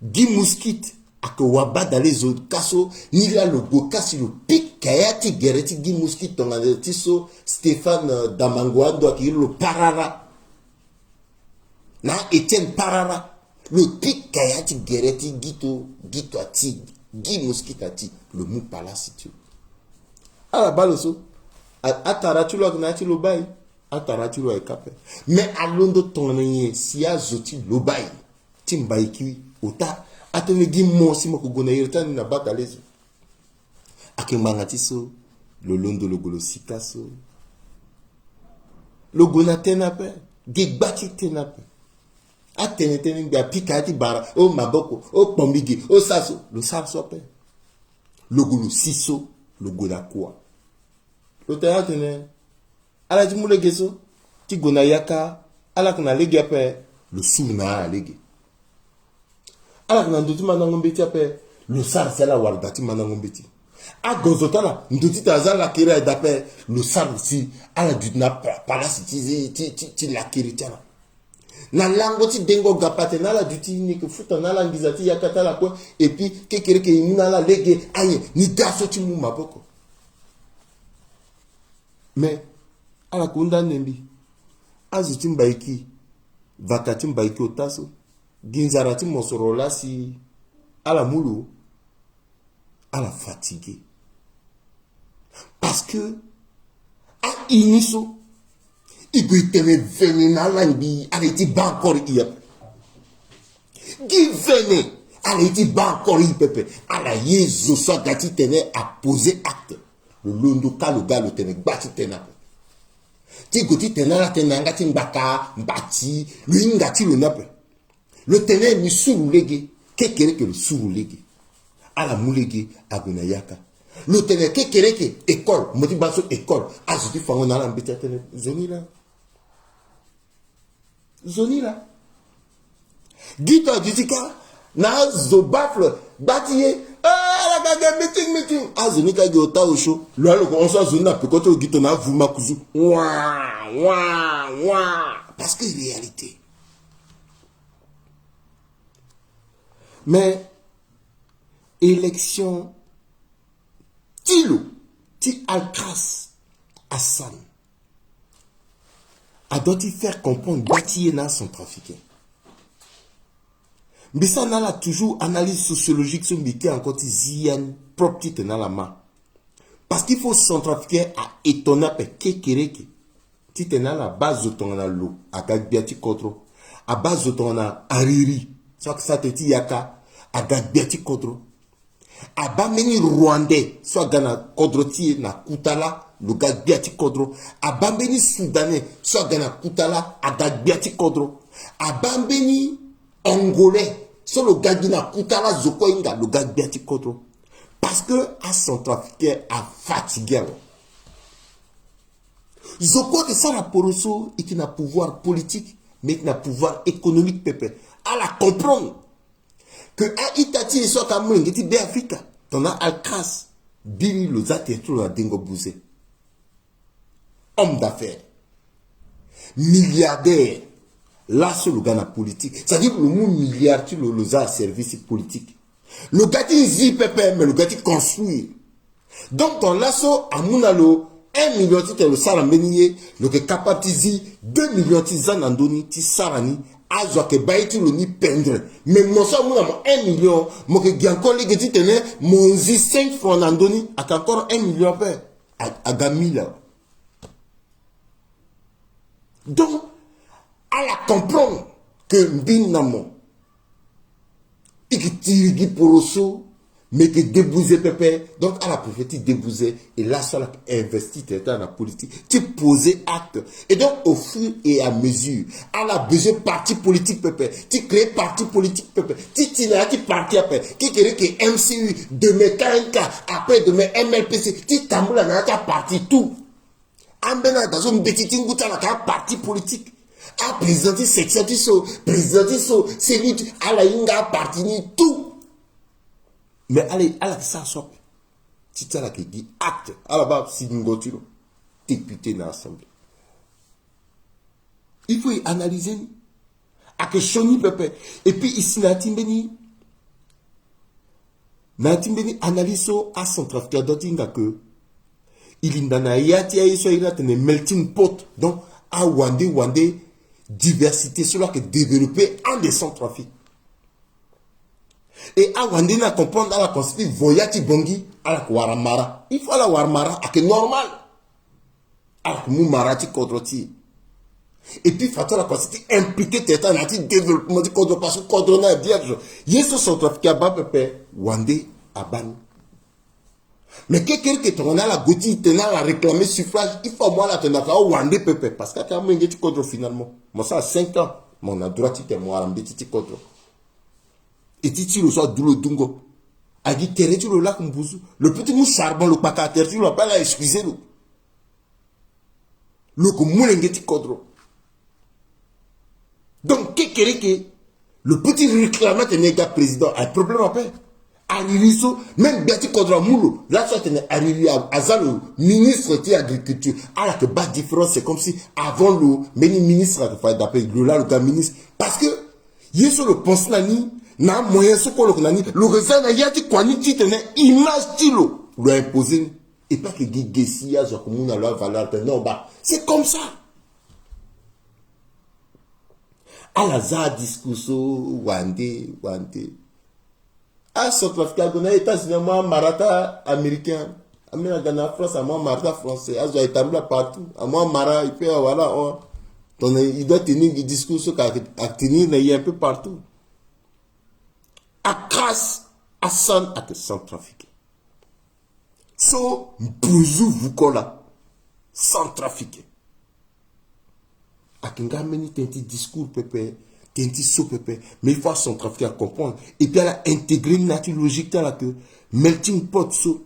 Guy Mouskit a que wabadalezo kaso ni la logo kasi le pic kayati gereti Guy Mouskit on a tiso Stéphane Damangouando a qui le parara. Na Etienne Parara, le pic kayati gereti gito ati, Guy Mouskit ati, le mou palasitio. A la baloso, a taratulo agnati lo bay, a taratulo a kape. Mais à l'ondo tonenye, si a zoti lo bay, timbayi kiwi, ota, atene Guy Mousi moko gona yirtani na batalezo. Ake mangatiso, lo londo lo golo sikaso, lo gona tenape, gigbati tenape. A tenetene bia pikati bara o maboko o pombigi o saso lo saso pe lo gulu siso lo gola kwa lo tenatene ala ti mule geso ti gona yaka ala kuna lege pe lo suna lege ala kuna nduti manango mbeti pe lo sar sala wardati manango mbeti a gozotala nduti tazala kira dape lo sar si ala dutna palasi ti la kiritana na lango ti dengo gapate na la duti ni ke futa na la ngizati yakata la kwa et puis kekere ke na la lege aye ni daso ti mu maboko mais ala kunda nembi azuti mbaiki vakati mbaiki otaso ginzarati mosoro la si ala mulu ala fatigué parce que a iniso il peut être venu dans l'ambi, elle était ban encore hier. Qui venait, elle était ban encore hier, pépé. Elle a yézo soit gati tenait à poser acte. Le londo ka le gars le tenait bati tenait. Ti goti tenait la tenait ngati mbaka mbati, lui ngati le nape. Le tenait mi suru lege, kekere que le suru lege. Ala mulege aguna yaka. Le tenait kekere que école, motivation école. Azuti fango na la mbita tenait zoni là. Zoni là. Gito Dizika, na zo bafle, batiye, la meeting. Azoni ka gota au show. Lo on so azoni na pekote o gito na vuma kuzu. Parce que réalité. Mais élection Tilo, Ti Alcas Hassan a doit faire comprendre Bati na son trafiqué. Mais ça n'a toujours analyse sociologique sur le encore zian propre titre dans la main. Parce qu'il faut son trafiqué à étonner kékéréké. Titre dans la base de ton l'eau, à Gagbiati Kotro, à base de ton Ariri, soit que ça te dit yaka, à Gagbiati Kotro. À Bameni Rwandais, soit Gana Kodroti na Koutala, le Gagbiati Kodro. À Bambeni Soudanais, soit Gana Koutala, à Gagbiati Kodro. À Bambeni Angolais, soit le Gagina Koutala Zokoinga, le Gagbiati Kodro. Parce que à son trafiqué a fatigué. Zoko de ça la poroso et qui n'a pouvoir politique, mais qui n'a pouvoir économique, pépé. À la comprendre. Que à Itati et soit comme un petit Africa, t'en as Alcas, Billy Lozati et tout la dingo bousé. Homme d'affaires, milliardaire, là sur le Ghana politique. C'est-à-dire que le mot milliard, tu le service politique. Le gars qui vit pépé, mais le gars qui construit. Donc ton lasso à Mounalo, 1 million de le salambenier, le gars capable de 2 millions de zanandoni, ti sarani. Azo ke baïti le ni pendre. Mais mon sang, mon 1 million. Mon que encore les gars tenait, mon 5 francs n'andoni, a encore 1 million père. À Gamila. Donc, à la comprendre que Binamo, et que Tirigi Poroso, mais que débouser pépé. Donc, à la prophétie débouser, et là, ça a investi dans la politique. Tu posais acte. Et donc, au fur et à mesure, à la besoin parti politique pépé. Tu crées parti politique pépé. Tu n'as pas parti après. Qui crée que MCU, demain KNK, après demain MLPC. Tu t'amboules dans ta parti tout. Ambena dans une petite ingouta dans ta parti politique. À présenter section du saut, présenter saut, c'est lui, à la inga parti ni tout. Mais allez, à la ça soit. Si tu as la qui dit acte, à la base, si nous continuons, député dans l'Assemblée. Il faut y analyser. À que Choni Pepe. Et puis ici, Natimbeni analyse à son trafic d'Otinga que il y a un yati à une melting pot. Donc, à Wande, diversité, cela que développer en descend trafic. Et à Wandina comprendre à la constitution voyati bongi à la waramara. Il faut la waramara à que normal. À la moumarati kodroti. Et puis faut la constitution impliquer tête dans le développement du kodro parce que kodro na vierge. Yeso son trafic à bas pepe Wandé à ban. Mais quelqu'un qui te a la goutte tenant à réclamer suffrage, il faut moi la tenir à Wandé pepe parce que quand même tu kodro finalement. Moi ça a 5 ans, mon a droit tu moi à petit kodro. Et tu le sois doulo dungo. A dit terre tu le lac mbouzou. Le petit mou charbon le pacater tu l'as pas là excusez-le. Le moulengeti kodro. Donc que le petit réclamant tenait gars président a un problème à faire. Aririso même Biati kodro moulo. Là ça tenait Ariri Azalo ministre de l'agriculture. Alors que bas différence c'est comme si avant le ministre d'après le là le gars ministre parce que yeso le pense nani na moyen ce qu'on le réseau na yati kwani ti tenait image tilo lui imposer et pas que Gessia genre comme on a la valeur non bah c'est comme ça à la za discours wande à South Africa on a États-Unis moi marata américain amena Ghana France à moi marata français à zo établi partout à moi mara il peut voilà il doit tenir des discours à tenir mais un peu partout. Akras Hassan a que sans trafiquer. So, bouzou vous kola, sans trafiquer. Akinga meni tenti discours pepe, tenti so pepe, mais il faut sans trafiquer à comprendre. Et puis elle a intégré une nature logique dans la que melting pot so,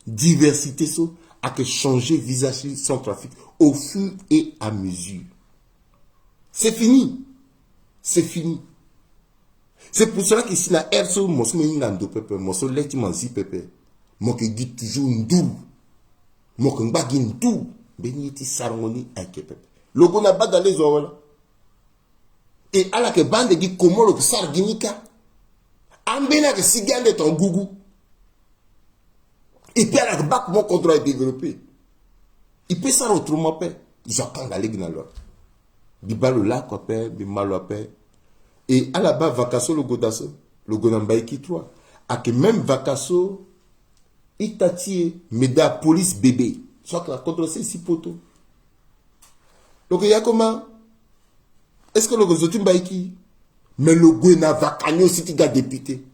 diversité so, a que changer visage sans trafic au fur et à mesure. C'est fini. C'est fini. C'est pour cela qu'ici, la RSO, mon somme, pepe, mon somme, leti manzi, pepe. Moi qui dis toujours ndou. Moi qui m'bagi ndou. Beni ti sarongoni aike pepe. Logo na bada les ola. Et à la que bande qui comment le sarginika. Ambena que si gande ton gougou. Et puis à la que bac mon contrat est développé. Il peut ça autrement paix. J'attends la ligue dans l'autre. Bibalo là quoi paix, bimalo paix. Et à la bas vacasso le godasso, le godambaï qui toi. À que même vacasso, il t'a tiré, meda police bébé. Soit que la contre c'est si poto. Donc il y a comment? Est-ce que le gozotim baïki? Mais le gouna vacanyo si tu gars député.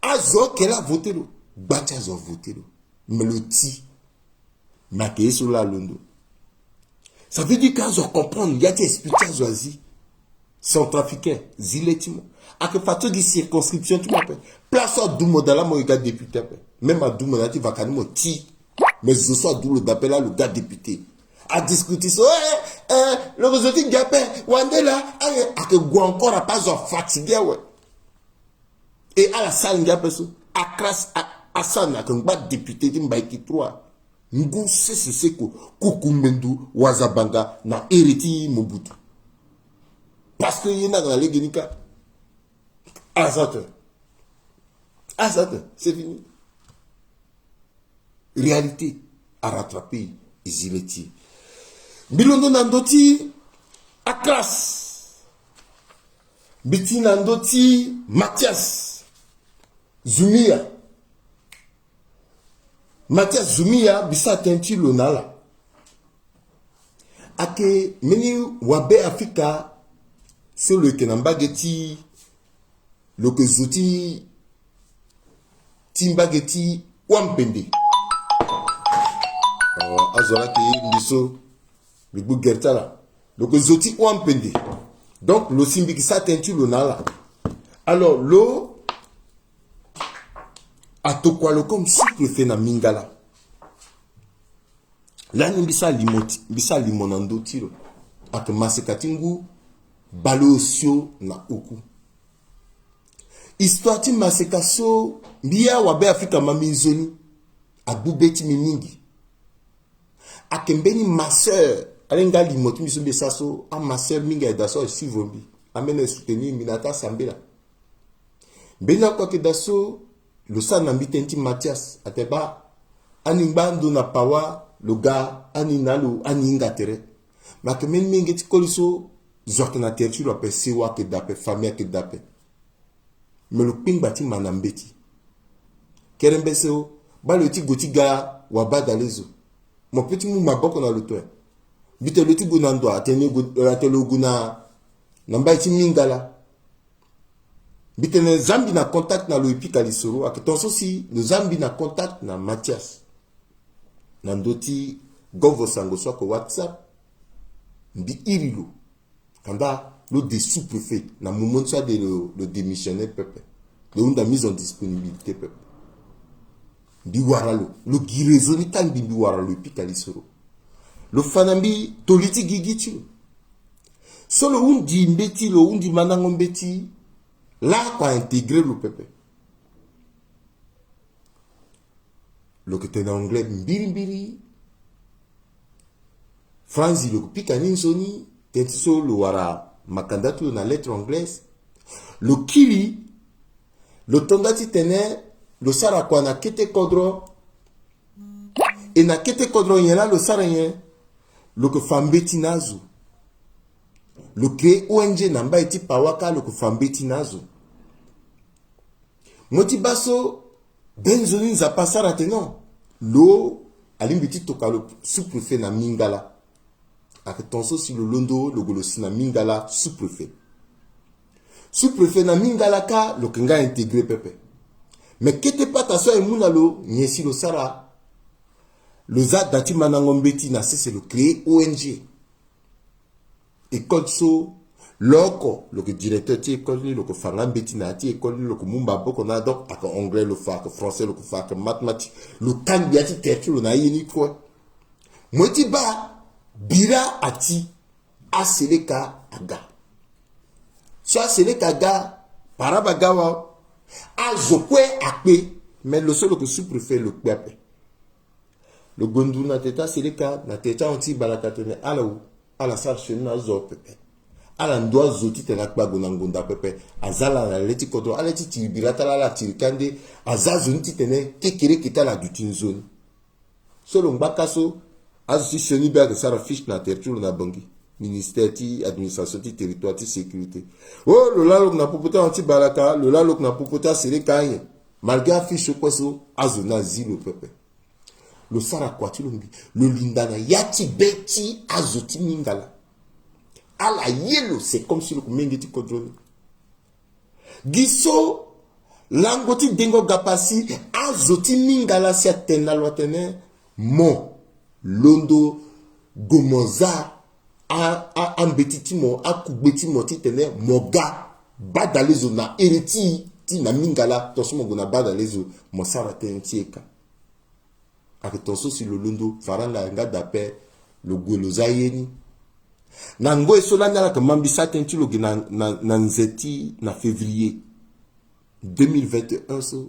Azo qu'elle a voté l'eau. Bati azo voté l'eau. Mais le ti. Mais qui est sur la londo. Ça veut dire qu'azo comprendre, il y a des explications azoazi. Centrafricain, ziletimo. A que fato de circonscription, tu m'appelles. Place à Doumo dans la moi, gars député. Même à Doumo, là, tu vas quand même ti. Mais je sois Doumo d'appel là, le gars député. À discuter ça, le résultat gapé, Wandela, à que go encore à pas fatigué, ouais. Et à la salle, gapé, à classe, à ça, à que gars député, tu m'as qui trois. Ngou, c'est quoi, Kukumbendu, Wazabanga, na hériti Mobutu. Parce que y en a dans la Ligue Azate, c'est fini. Réalité à rattraper, Izileti. Bilondo Nandoti, Akras. Biti Nandoti, Mathias. Zumia. Mathias Zumia, Bisa Tenti Lonala. Ake, meni Wabe Afrika. C'est le Kenambageti, le Kezoti, Timbageti, Wampende. Azola qui Miso, le Bougertala, le Kezoti, Wampende. Donc, le Simbikisa teinture le Nala. Alors, l'eau, a to quoi le comme si le fait na Mingala. Là, nous bisa limonando tiro. A que Masekatingu. Balosio na uku. Histoire ti masekaso biya wabe Afrika mamizoni abubeti miningi. Akembeni ma sœur alenga limoti miso besaso a ma sœur minga edaso si vombi amene soutenir minata sambela. Bena kwa ke daso le sana mbitenti Mathias ateba animbando na pawa le gars aninalo aninga tere. Makemeni mingeti koliso Zorkina tertu la pe sewa ke dape, famille ke dape. Mais le ping bati manambeti. Kerembeseo, ba le ti goti ga wabada lezo. Mon petit mou maboko na le toit. Bite le ti gunando atene guna namba iti mingala. Bite ne zambi na contact na lo epika lisoro. Ake tonso si le zambi na contact na Mathias. Nandoti govo sango so ko WhatsApp. Mbi irilo. Kanda le des sous-préfets, na moment soit de le démissionnaire peuple, de la mise en disponibilité peuple. Biwaralo, le guérison tan biwaralo pikalisoro. Le fanambi toliti gigitu. Solo undi mbeti le undi manango mbeti, là quoi intégrer le peuple. Le que t'es en anglais mbiri, Franzi le pikanin soni. Tenso le wara makandatu na lettre anglaise. Le kili, le tondati tene, le sara kwa na kete kodro. Et na kete kodro yena le sara yen. Le que fambeti nazu. Le que ONG namba eti pawaka le que fambeti nazu. Moti baso, benzoni za pasara tenon. Lo, alimbiti toka le sous-préfet na Mingala. Avec tonso si le londo, le golosi na Mingala, sous-préfet. Sous-préfet na Mingala ka, le kenga intégré pepe. Mais kete pas ta soeur et mounalo, nyesi lo sara. Le za dati manangombeti na c'est le créer ONG. École so, loko, le directeur ti école ni, le fangambeti na ti école ni, le mumba boko na donc, ak anglais le fa, ak français le fa, ak mathématique, le kanbiati tertu le na yini quoi. Moti ba, Bira ati aseleka aga. So aseleka aga parabagawa azokwe akpe mais le seul que sous-préfet le kpepe le gondou na teta seleka na teta anti balakatene ala ou ala sarche na zo pepe ala ndo zoti tena kbago na ngonda pepe azala la leti kodo ala ti tibirata la tirikande azazo nti tene kekere kita dutin zone solo mbakaso azuti cheni bag sara fiche na territoire na bangi ministère ti administration ti territoire ti sécurité oh le lalo na popota anti balaka le lalo na popota seleka yin malgré fiche kweso azona zilo pepe le sara kwati le lindana yati beti azoti mingala ala yelo c'est comme si le mengeti kodroni giso langoti dengo gapasi azoti mingala si atena lotene mo londo gomoza a ambetitimo a kubetimo titene moga badalezo na ereti ti na mingala tosumo gona badalezo mo sara tentieka aketonso si le londo faranga nga dape le goloza yeni nango esola nala ka mambisa tenti lo na nzeti na février 2021 so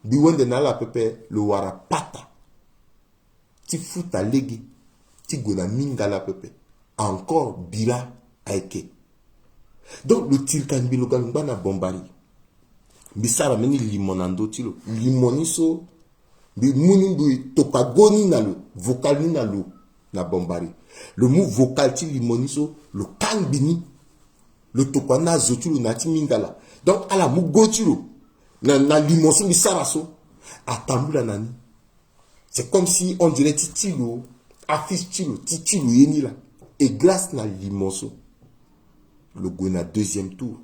biwende nala pepe le wara pata ti futa legi ti gona mingala pepe encore bila aike donc le tirkan bilogal ngana bombari bisara meni limonando tilo limoniso bi muni bi tokagoni na lo vocal ni na lo na bombari le mot vocal ti limoniso le kangbini le tokwana zotulu na ti mingala donc ala mu gotilo na limonso bisara so atambula nani c'est comme si on dirait titilo affiche tilo titilo yeni là et grâce na limonso le gona deuxième tour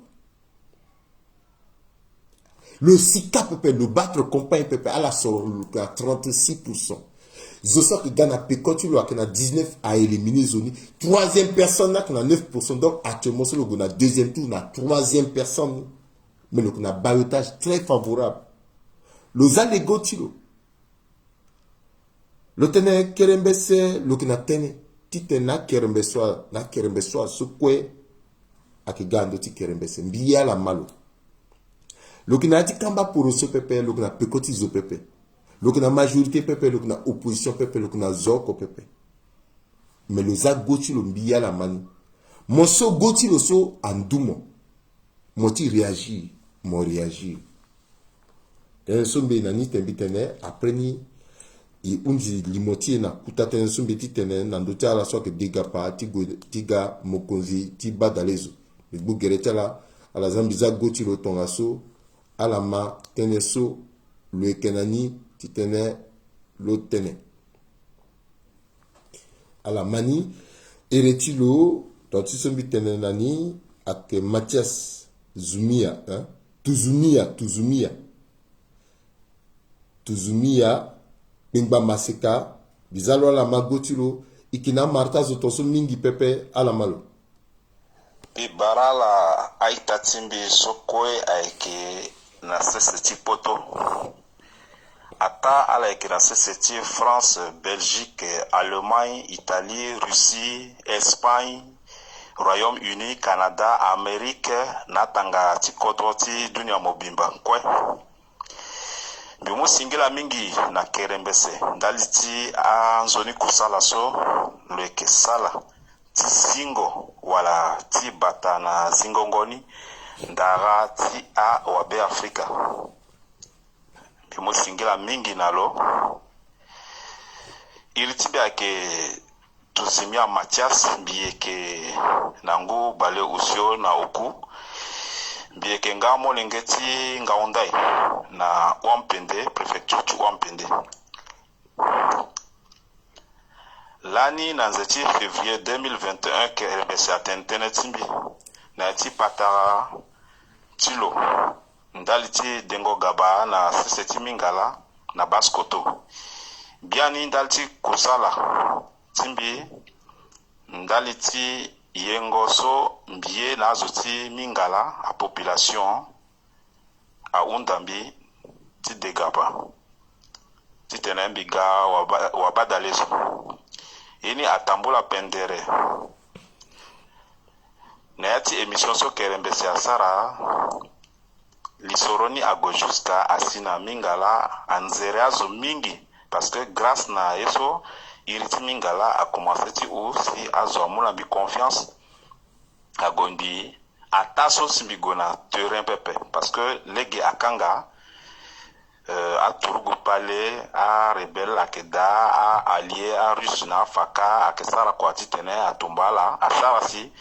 le Sika pepe le battre compagne pepe à la sur à 36%. Zosa que Ghana Pekoti lo a 19 à éliminer zone. Troisième personne là qui a 9%. Donc actuellement c'est le gona deuxième tour na troisième personne. Mais le gona bayotage très favorable. Le Zalego tilo. Le tene kerembese le gona tene titena kerembeswa na kerembeswa sukwe akigando ti kerembese mbiya la malo. Lokina ti kamba pour ce pepe, lokina pekoti zo pepe. Lokina majorité pepe, lokina opposition pepe, lokina zoko pepe. Mais le za goti lo mbiya la mani. Mon so goti lo so andumo. Moti réagir, mon réagir. Ten sombe nani tembitene après ni i unji limoti na kuta ten sombe ti tene na ndoti ala so ke diga pa tiga mokonzi ti badalezo. Le bu gereta la ala zambiza goti lo tonga so alama teneso le kenani titene lo tene alamani eretilo tanti sombi tene nani ak Mathias Zumia hein Tuzumia bingba maseka bizalo alama gotilo ikina marta zotoso mingi pepe alamalo Bibarala aitatimbi sokoe aike na seseti poto ata ala eke na seseti France, Belgique, Allemagne, Italie, Russie, Espagne, Royaume-Uni, Canada, Amérique natanga ti kodro ti dunia mobimba kwe bimu singila mingi na kerembese ndali ti anzoni kusala so lweke sala ti zingo wala ti bata na zingongoni ndara ti a wabe Afrika bimu singila mingi nalo iriti biake tuzimia Mathias bieke nangu bale usio na oku bieke nga molengeti nga ondai na Wampende prefecture tu Wampende lani na nzeti février 2021 ke rebesi atentene timbi na ti patara tilo ndali ti dengo gaba na seseti mingala na baskoto biani ndali ti kusala timbi ndali ti yengo so mbie na azo ti mingala a population a undambi ti degaba ti tene mbiga wabadalezo ini atambula pendere na yati émission so kerembesi asara lisoroni ago jusqu'à asina mingala anzere azo mingi parce que grâce na yeso iriti mingala a commencé ti ou si azo amula bi confiance agondi ataso simbigo na terrain pepe parce que legi akanga a turugu pale a rebelle akeda a allié a russe na faka akesara kwa titene a tumbala a sarasi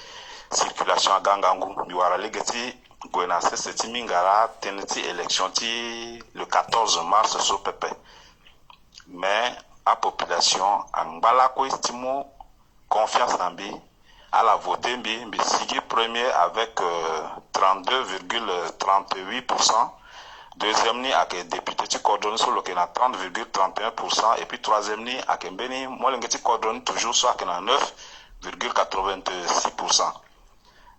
circulation agangangu biwara legeti gwena sese ti mingara teneti élection ti le 14 mars so pepe mais a population angbala ko estimo confiance nambi à la voter mbi sigi premier avec 32,38%. Deuxième ni avec député qui coordonne sur le 30,31% et puis troisième ni avec Mbeni Molengeti coordonne toujours sur 9,86%.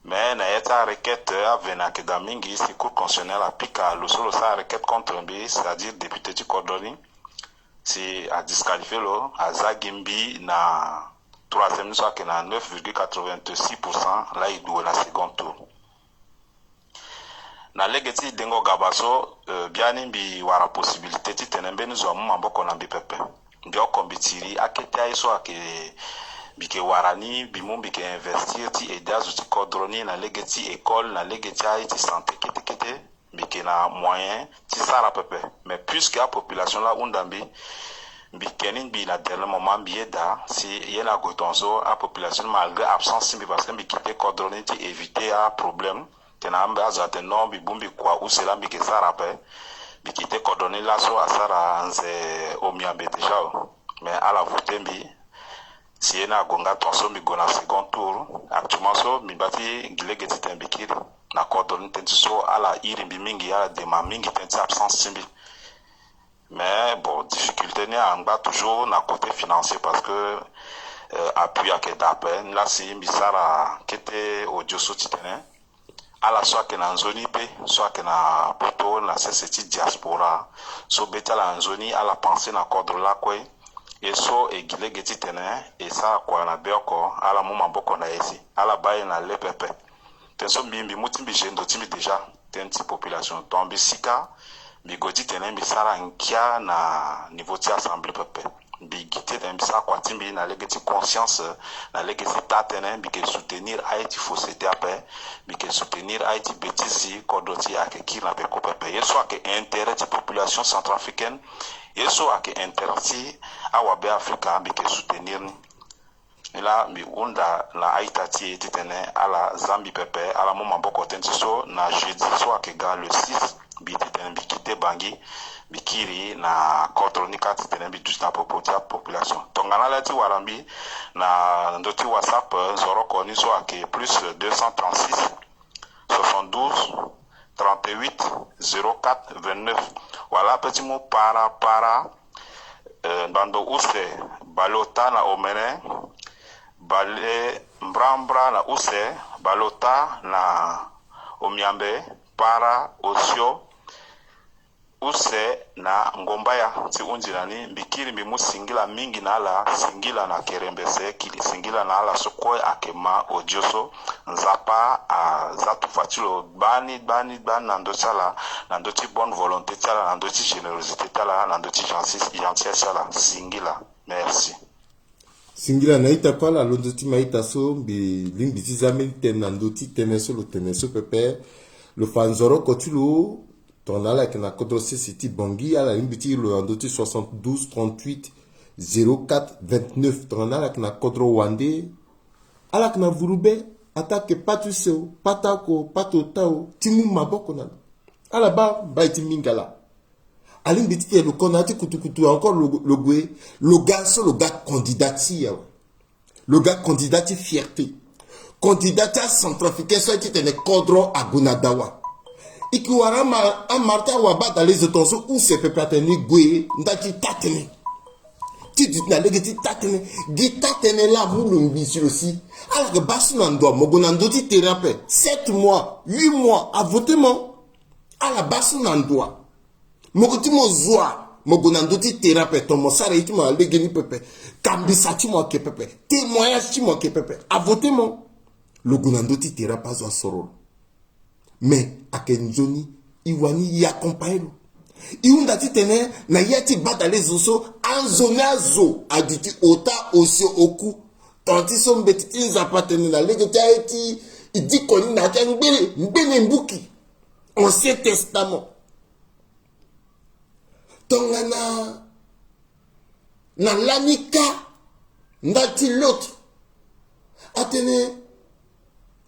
Mais na yeta requête avena ke damingi si cour constitutionnelle applique le solo sa requête contre Mbi, c'est-à-dire député qui coordonne si a disqualifié lo a Zagimbi na troisième soit que na 9,86%, là il doit la second tour. Na legeti dengo gabaso biani mbi wara possibilité ti tenembe ni zo mamboko na mbipepe. Ndio kombitiri akete aiso ake bike warani bimu bike investir ti edazu ti kodroni na legeti école na legeti ti santé kete bike na moyen ti sara pepe. Mais puisque la population la undambi Bikenin bi na dernier moment bieda si yena gotonzo a population malgré absence bi parce que bi kite coordonner ti éviter a problème tena amba azate non bi bumbi kwa usela bi ke sara pe bi kite coordonner la so asara nze omiambe déjà mais à la voter bi si yena gonga tonso bi gona second tour actuellement so mi bati gilegeti tembikiri na coordonner tenti so ala iri bi mingi ala de ma mingi tenti absence bi. Mais bon, difficulté n'est en toujours na côté financier parce que appui à Kedape, là c'est Misara qui était au Diosso Titane, à la soit que na zoni pe, soit que na poto na cette diaspora, so beta la zoni à la pensée na cadre là quoi, et so et gile geti tene, et ça quoi na beoko, à la moment boko na esi, à la baye na le pepe. Tenso mbimbi mutimbi jendo timbi déjà, tenti population, tombi sika, bigoti tene bisara nkia na niveau ti assemblée pepe bigite tene bisara kwa timbi na legeti conscience na legeti tatene bike soutenir Haïti fausseté ape bike soutenir Haïti bêtise kodoti ake kina pe ko pepe yeso ake intérêt ti population centrafricaine yeso ake intérêt ti awabe africa bike soutenir ni ila mi unda na Haïti ti tene ala Zambi pepe ala mo maboko tenti so na jeudi so ake ga le 6 bikite bangi bikiri na kontronika titenembi juste na population tongana lati warambi na ndoti WhatsApp zoro koni so ake plus 236 72 38 04 29 voilà petit mot para bando use balota na omene bale mbrambra na use balota na omiambe para osio use na ngombaya ti unjilani mbikiri mbimu singila mingi na ala singila na kerembese kili singila na ala sokoi akema odioso nzapa a zatu fatilo bani na ndochala na ndoti bonne volonté tala na ndoti générosité tala na ndoti gentillesse tala singila merci singila na ita kwala londoti maita so bi limbiti zameli tena ndoti teneso lo teneso pepe le fanzoro kotulo ton ala que na kodrose city bangi ala limbiti le andoti 72 38 04 29 ton ala que na kodro wande ala que na vurube attaque patuseo patako patotao timu maboko na ala ba baiti mingala alimbiti et le konati kutukutu encore le gwe le gars candidati le gars candidati fierté candidata centrafricain soit qui tenait kodro à Gunadawa ikiwara a marta waba dans les autonso où c'est peut pateni gwe ndati tatene ti na legeti tatene gi tatene la mulumbi sur aussi alors que basunando mogonando ti thérapie 7 mois 8 mois à votement à la basunando mogotimo zoa mogonando ti thérapie to mosara ti mo legeni pepe kambisa ti mo ke pepe témoignage ti mo ke pepe à votement le gunando ti thérapie zo soro mais akenzoni iwani y accompagne iunda ti tene na yeti badale zoso anzona zo aditi ota osio oku tanti so mbeti inzapa tene na lego ta eti idi koni na ta ngbele mbuki Ancien Testament tonga na lanika ndati l'autre atene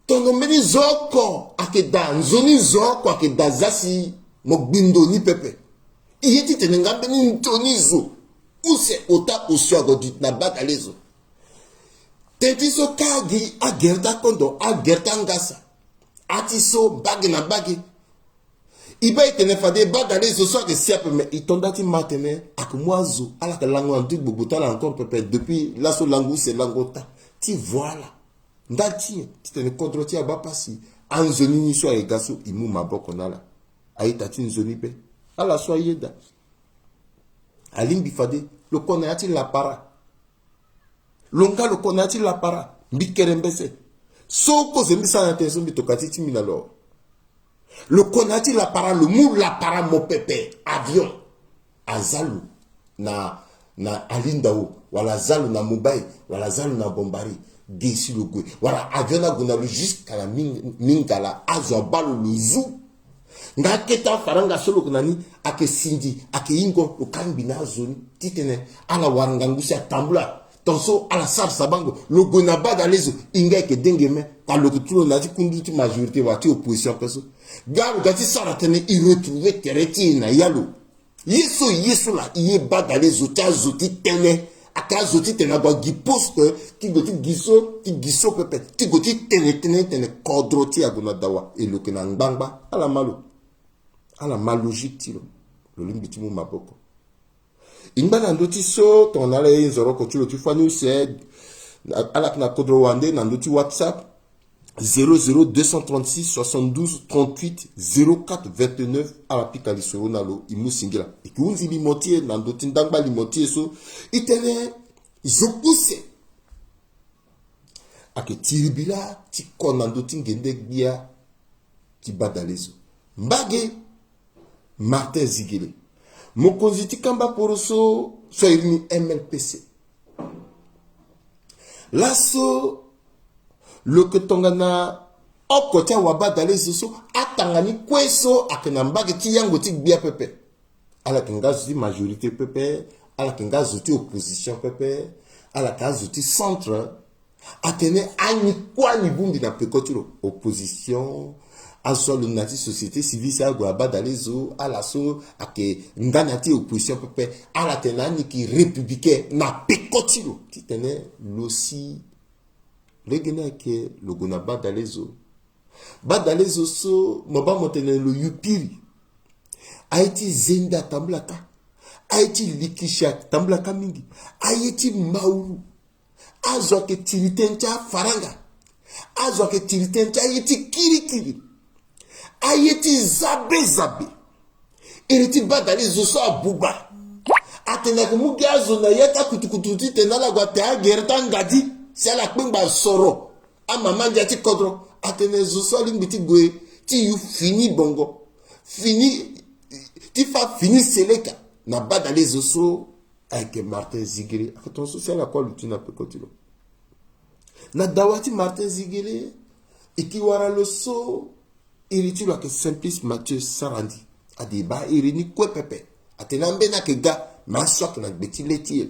tono meni zoko akeda nzoni zoko akeda zasi mogbindo ni pepe iyeti tene ngambe ni ntonizo use ota oswago dit na batalezo tentiso kagi agerta kondo agerta ngasa atiso bagi na bagi iba itene fade batalezo so ke siape me itondati matene akmwazo ala ka lango antu gbogbo la encore pepe depuis la so langu c'est langota ti voilà ndati titene kontro ti abapasi anzoni ni so egaso imu maboko nala aita ti nzoni pe ala so yeda alimbi fade lo konati la para longa lo konati la para mbikerembese so ko zembisa na tenso mbitokati ti minalo le konati la para le mou la para mo pepe avion azalu na alindao wala zalu na Mumbai wala zalu na Bombari desi le gwe wala avion na gunalo jusqu'à la mingala azo balo le zou nga keta faranga solo kunani ake sindi ake ingo lo kambi na zoni titene ala waranga ngusi atambula tonso ala sar sabango lo gona bada lezo inga ke dengeme ka lo kutulo na ti kunduti majorité wa ti opposition peso garu gati sara tene i retrouver tereti na yalo yeso la iye bada lezo ta zoti tene aka zoti tene ba gi poste ti goti giso pepe ti goti tene kodroti agona dawa e lo kena ngbangba ala malogique tilo lo limbiti mu maboko ingba ndoti so ton ala nzoro ko tulo tifani se ala na kodro wande na ndoti WhatsApp 00236 72 38 04 29 ala pika lisoro nalo imu singila ikunzi limotie na ndoti ndangba limotie so itene zopuse ake tiribila ti kona ndoti ngende gbia ti badalezo mbage Martin Zigele mokonzi ti kamba poroso so irini MLPC laso loketonga na okotia wabadale so atangani kweso akena mbage ti yango ti gbia pepe ala kenga zuti majorité pepe ala kenga zuti opposition pepe ala ka zuti centre atene ani kwani bumbi na pekotiro opposition aso le nati société civile sa go badalezo ala so ake ndanati opposition pepe ala tenani ki républicain na pekotiro titene losi legena ke logona badalezo so moba motene lo yupiri aiti zenda tamblaka aiti likisha tamblaka mingi aiti mauru azo ke tiritencha faranga azo ke tiritencha aiti kirikiri ayeti zabe iriti badalezo so abuba atena ke mugi azo na yeta kutukututi tenala gwa te agerta ngadi si ala kpengba soro amama njati kodro atene zo so limbiti gwe ti yu fini bongo fini ti fa fini seleka na badalezo so avec Martin Zigele aton so sala kwa lutina pekotilo na dawati Martin Zigele ikiwara lo so iriti lo ke Simplice Mathieu Sarandi adiba irini kwe pepe atena mbena ke ga masok na gbeti leti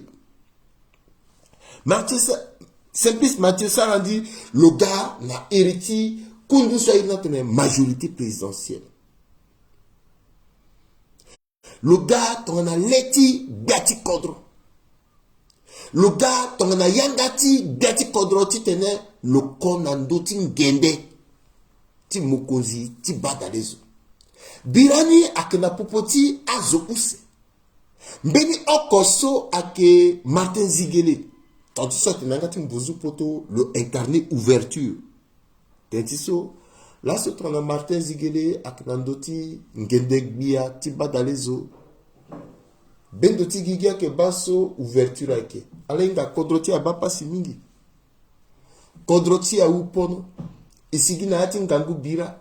Simplice Mathieu Sarandi le gars na hérité kundu so notre majorité présidentielle le gars ton a leti gati kodro le gars ton a yangati gati kodro ti tene le konando ti ngende ti mokozi ti badalezo birani akena popoti azo use mbeni okoso ake Martin Zigele tandis ça tu n'as mbozu poto le incarné ouverture tentiso là ce trana Martin Zigele aknandoti ngendegbia ti badalezo bendoti gigia ke baso ouverture ake alenga kodroti abapa simingi kodroti a upono isigina ati ngangu bira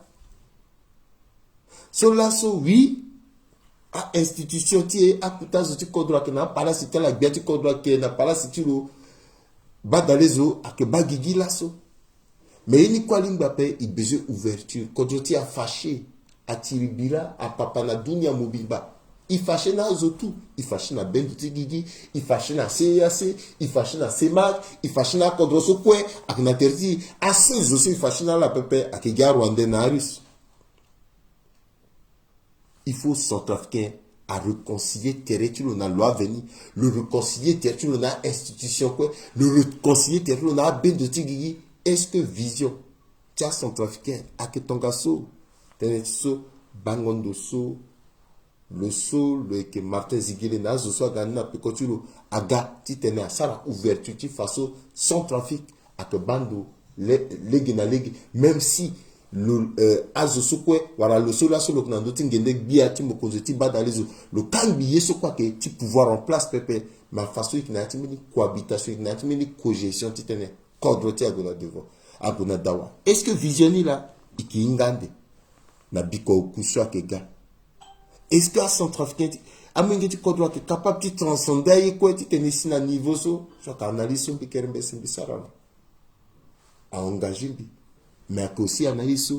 So là, so oui, à institution, tu à kuta zoti kodra que n'a pas la cité la biati kodra que n'a pas la cité lo, badalezo, à que bagigi là, so. Mais il n'y a pas d'ouverture, il besoin ouverture. Quand tu as fâché, à Tiribira, à Papanadunia Mobilba, il fâché na Zotou, il fâché na Bendutigigi, il fâché na CAC, il fâché na CEMAC, il fâché na Kodroso Kwe, à Knaterti, à ces aussi, il fâché na la Pepe, à Kiga Rwandais na Russe. Il faut centrafricain à réconcilier territoire dans la loi venue, le réconcilier territoire dans l'institution Kwe, le réconcilier territoire dans Bendutigigi. Est-ce que vision, tu as centrafricain, à que ton gasso, Teneso, Bangondo so, le so, le que Martin Ziguele, Nazo, soit gagné, puis quand tu aga, tu t'es à ça, ouverture, tu façon, sans trafic, à que bando, les même si le azo quoi voilà le sol là sur le canando tingende bia ti mo konzeti badalezo le kan biye so quoi que ti pouvoir en place pepe ma façon qui n'a ti mini cohabitation qui n'a ti mini cogestion ti tene cadre ti agona devant agona dawa est-ce que visioni là ikingande na biko kuswa ke ga est-ce que à centrafricain amengi ti cadre qui capable de transcender quoi ti tene si na niveau so so canaliser un pikerembe simbisara à engager bi mais aussi analyse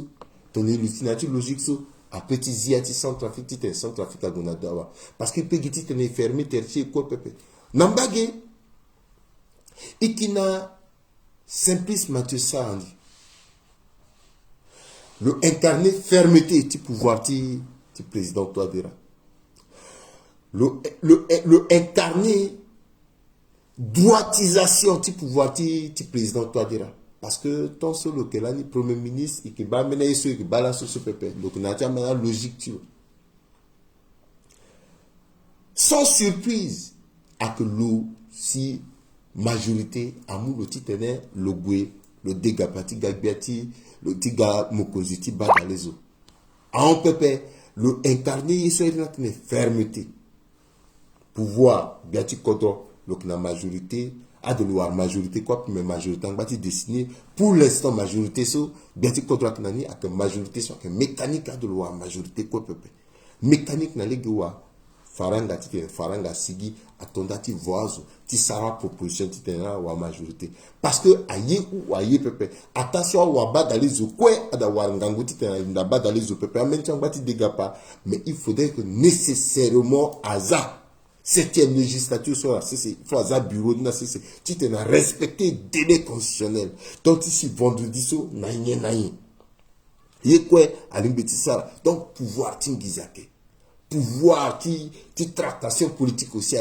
ton hallucination logique so à petit ziati sans trafic ti sans trafic à gonadawa parce que peut giti te fermé tertier quoi pepe nambage ikina Simplice Mathieu Sandi le incarné fermeté ti pouvoir ti président Touadéra le incarné droitisation ti pouvoir ti président Touadéra. Parce que ton seul que là, ni premier ministre, et qui va mener ce qui balance ce pépé. Donc, on a déjà logique, tu vois. Sans surprise, à que l'eau, si majorité, à mou, le titre, le goué, le dégât, le tiga, mokoziti, bat dans les eaux. En pépé, le incarné, il serait une fermeté. Pouvoir, biati kodo, donc la majorité, a de la majorité quoi mais majorité en bâti dessiné pour l'instant majorité so biati contre kanani avec majorité so que mécanique a de la majorité quoi peuple mécanique na legiwa faranga ti faranga sigi atonda ti voiso ti sara proposition ti tena wa majorité parce que aye ou aye peuple attention wa badalizo quoi ada wa ngangu ti tena nda badalizo peuple en même temps bâti dégapa mais il faudrait que nécessairement hasard septième législature sur la CC, il faut un bureau de la CC. Tu t'es respecté délai constitutionnel. Donc ici, vendredi, so, naïe, naïe. Yé quoi, ça. Donc, pouvoir, t'ingizake. Pouvoir, ti tractation politique aussi,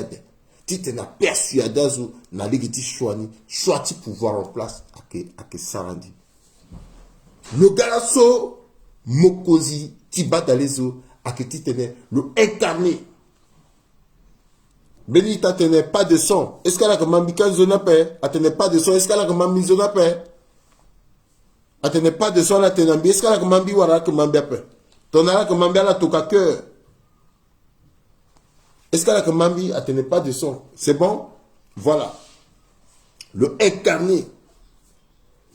tu t'es persuadé, na légiti choani, choix ti pouvoir en place, à que sarandi. Le galasso, mokozi, ti badalezo, à que tu t'es le incarné. Benita tenait pas de son. Est-ce qu'elle a comme Mambika zona paix? Elle tenait pas de son. Est-ce qu'elle a comme Mambi zona paix? Elle tenait pas de son la tenambi. Est-ce qu'elle a comme Mambi wara comme Mambi paix? Ton ala comme Mambi la toka cœur. Est-ce qu'elle a comme Mambi? Elle tenait pas de son. C'est bon? Voilà. Le incarné.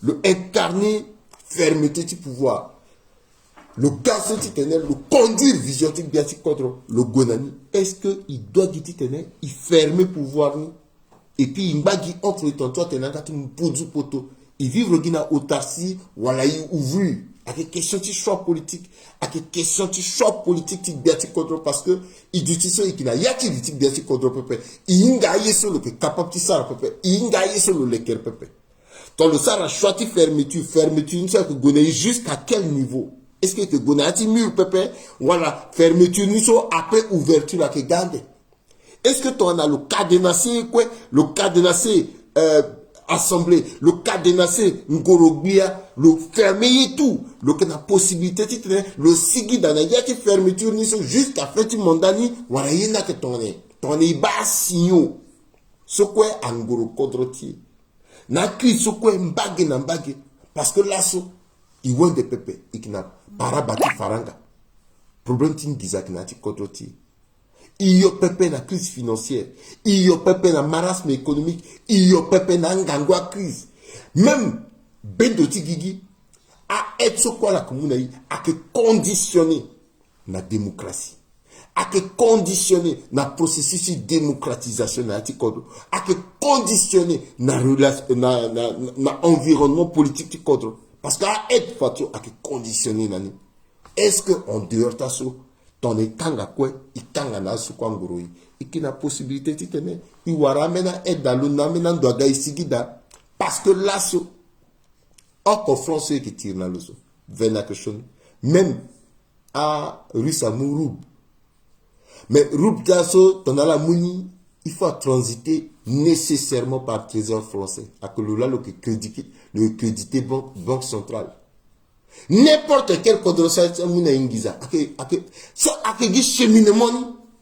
Le incarné fermeté du pouvoir. Le gars qui tenait, le conduire vision qui bien contre le gonani, est-ce qu'il doit guider tenait, il ferme pouvoir et puis il bagi entre les tonton tenant quand il pose poto, il vivre gina autarcie, voilà il ouvre à quelle question tu choix politique, à quelle question tu choix politique qui bien contre parce que il dit ça et qu'il a y a qui dit bien contre peuple, il ngaye sur le capable de ça peuple, il ngaye sur le lequel peuple. Dans le ça choix tu fermeture, une seule que gonani jusqu'à quel niveau? Est-ce que tu gonati mur pépé voilà fermeture nous so après ouverture là que garde est-ce que tu en as le cadenassé quoi le cadenassé assemblée le cadenassé ngorogbia le fermer tout le que la possibilité le sigi dans la yati fermeture ni so jusqu'à faire tu mondani voilà yena que ton est bas signaux ce quoi ngoro kodroti na crise ce quoi mbage na mbage parce que là so il voit des pépés et qui n'a pas bâti faranga. Problème tingiza qui n'a pas contrôlé. Il y a pépé na crise financière. Il y a pépé na marasme économique. Il y a pépé na ngangwa crise. Même Bendoti Gigi a être ce quoi la commune a que conditionné. na démocratie. A que conditionner na processus de démocratisation na tikodro. A que conditionner na relation na environnement politique tikodro. Parce qu'à être fatio a que conditionner nani. Est-ce que en dehors de ça, ton étanga quoi, itanga na su kwa ngurui. Iki na possibilité titene, iwara mena et dalu na mena doaga isigida. Parce que là, encore français qui tire na luso. Vena que chone. Même à Russamourou. Mais Roubdasso, ton la mouni, il faut transiter nécessairement par le trésor français. À que le crédité banque centrale. N'importe quel contrôleur mouna ingiza. À que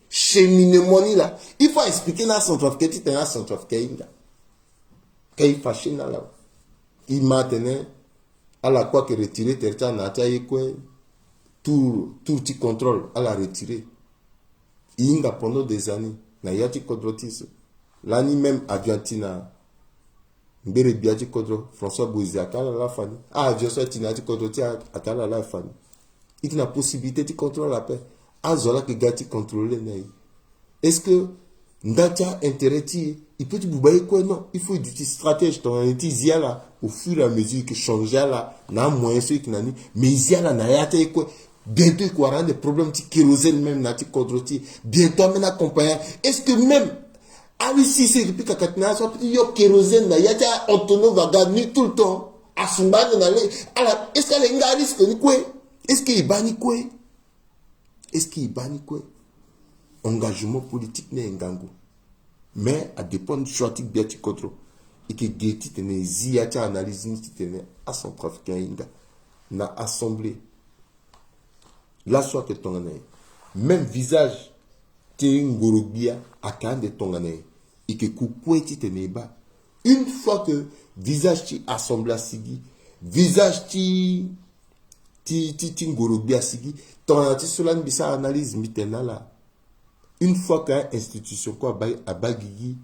cheminement là. Il faut expliquer la centrafricaine, tu la centrafricaine. Quand il fâche là. Il maintenait à la quoi que retirer territoire n'a-t-il quoi. Tout petit contrôle à la retirer. Inga pendant des années, na yati kodrotis. L'année même Argentina, mbere biati kodro, François Bouzy akala la fani. Ah, Joshua Tinati kodroti akala la fani. Il y a la possibilité de contrôler la paix. Ah, zola que gati contrôler naï. Est-ce que ndatia intérêt il peut te boubayer quoi non? Il faut du stratège. Ton anti là au fur et à mesure que changer là, na moyen ceux qui n'ani, mais là na yate quoi. Bientôt, il y aura des problèmes de kérosène même, nati kodroti. Bientôt, même accompagnant. Est-ce que même, ah oui, si c'est depuis Kakatina, soit petit, yo kérosène, il y a déjà Antonio va gagner tout le temps. À son ban, est-ce qu'elle est un risque ni quoi? Est-ce qu'il est banni quoi? Est-ce qu'il est banni quoi? Engagement politique n'est un gango. Mais, à dépendre du choix de biati kodro. Et que Géti tenait, ziyatia analyse ni tenait, à son trafic na assemblée. Là, soit que ton année, même visage, tu es un gorobia à quand de ton année, et que coucou tu te neba. Une fois que visage tu assemble à sigi, visage tu gorobia sigi, ton année cela ne bisa analyse mitena là. Une fois qu'une institution quoi à bagigi,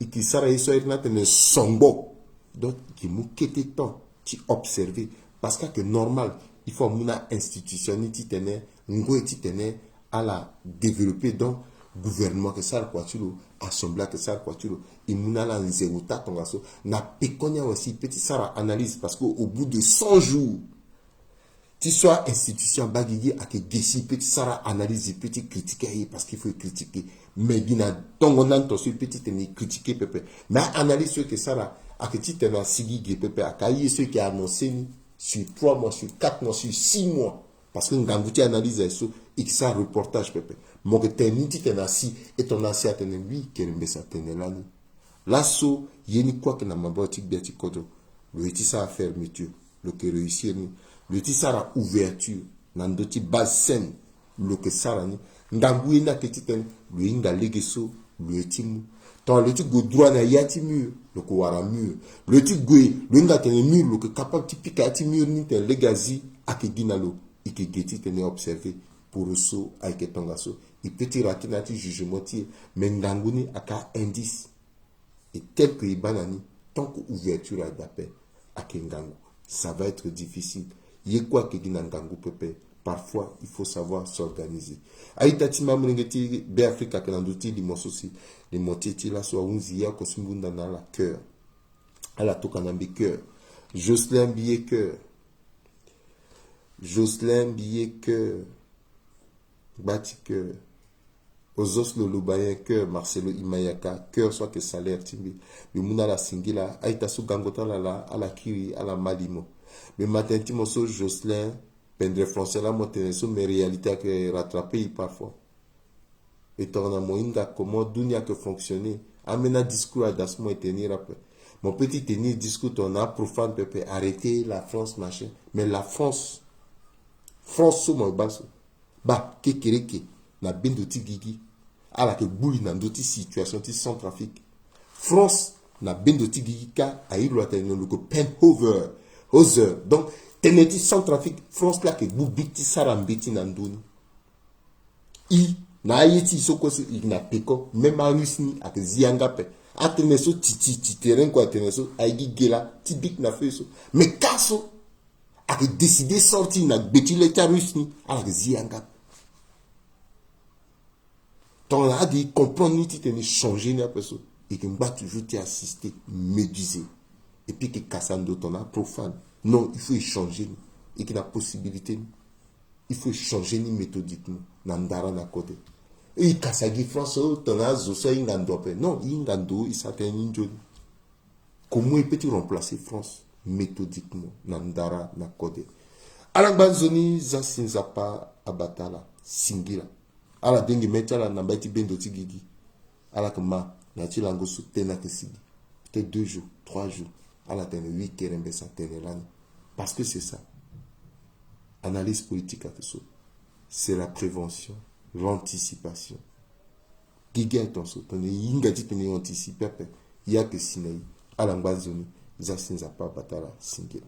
et qui s'arrête sur une sombo, donc qui m'a quitté temps, tu observes, parce que normal. Il faut une institution qui tenait à la développer dans le gouvernement que ça quoi tu assemblée que ça quoi tu il m'a la zérouta ton gaso na péconia aussi petit ça analyse parce que au bout de 100 jours tu sois institution bagigi à que gessi petit ça analyse petit critiquer parce qu'il faut critiquer mais bina ton on entend sur petit tenir critiquer pépé mais analyse ce que ça à que tu tenais sigi pépé à cahier ce qui a annoncé sur 3 mois, sur 4 mois, sur 6 mois. Parce que nous avons analysé ça, et ça reportage, pépé. Mon que t'es ni t'es assis, et ton assis à tenir lui, qui est ça tenir là. Là, so, y a ni quoi que n'a ma boutique bien kodo. Le petit ça à fermeture, le que réussir ni. Le petit ça à ouverture, n'a d'autres base saine, le que ça là ni. N'damboué na que t'es, le inga legeso, le petit mou. Tant le truc droit na yati mur le ko wara mur le truc le nga tene mur le que capable ti pika ti mur ni te legazi ake dinalo ike geti tene observer pour so ake tongaso i petit rakina ti jugement ti mais ndanguni aka indice et tel que ibanani tant que ouverture à d'appel ake ngangu ça va être difficile yé quoi que dinangangu pepe. Parfois, il faut savoir s'organiser. Aïtati mamrengeti be Afrika kelanduti limososi les moteti la so unzia kosimbunda na la cœur. Ala tokanambi cœur. Jocelyn Billet cœur. Jocelyn Billet cœur. Bati cœur. Ozos le Lubayen cœur. Marcelo Imayaka cœur soit que salaire timbi. Le muna la singila aïta su gangota la ala kiri ala malimo. Le matin timoso Jocelyn pendre français là moi teneso mais réalité que rattraper parfois et ton amoinga comment dunia que fonctionner amena discours à das moi tenir après mon petit tenir discours on a profane peuple arrêter la France machin mais la France sous mon basso ba kekereke na bendoti gigi ala que bouli na ndoti situation ti sans trafic France na bendoti gigi ka a ilo ateno le pen hover donc teneti sans trafic France là que bubiti sarambiti nanduni i na ayeti soko il na peko même à Russie ak zianga pe ateneso titi terrain quoi ateneso aigi gela tibik na feso mais kaso ak décider sortir na beti l'état Russie ak zianga Ton a dit comprendre ni tu changer ni personne et que m'a toujours t'y assister méduser et puis que cassando ton a profane. Non, il faut échanger et qu'il a possibilité. Il faut changer ni méthodiquement. Nandara na côté. Et Kasagi France, ton a zoso ingando. Non, ingando, il s'attend injoli. Comment il peut remplacer France méthodiquement? Nandara na côté. Alangbanzoni za sinzapa abatala singila. Ala dengi metala na baiti bendo tigigi. Ala kama na chilango soutena kesigi. Peut-être 2 jours, 3 jours. Ala tene 8 kerembe sa tene. Parce que c'est ça. Analyse politique à tout ça. C'est la prévention, l'anticipation. Giga est en saut. On est ingati tene anticiper. Il y a que sinai. Alangbanzoni za sinzapa abatala singila.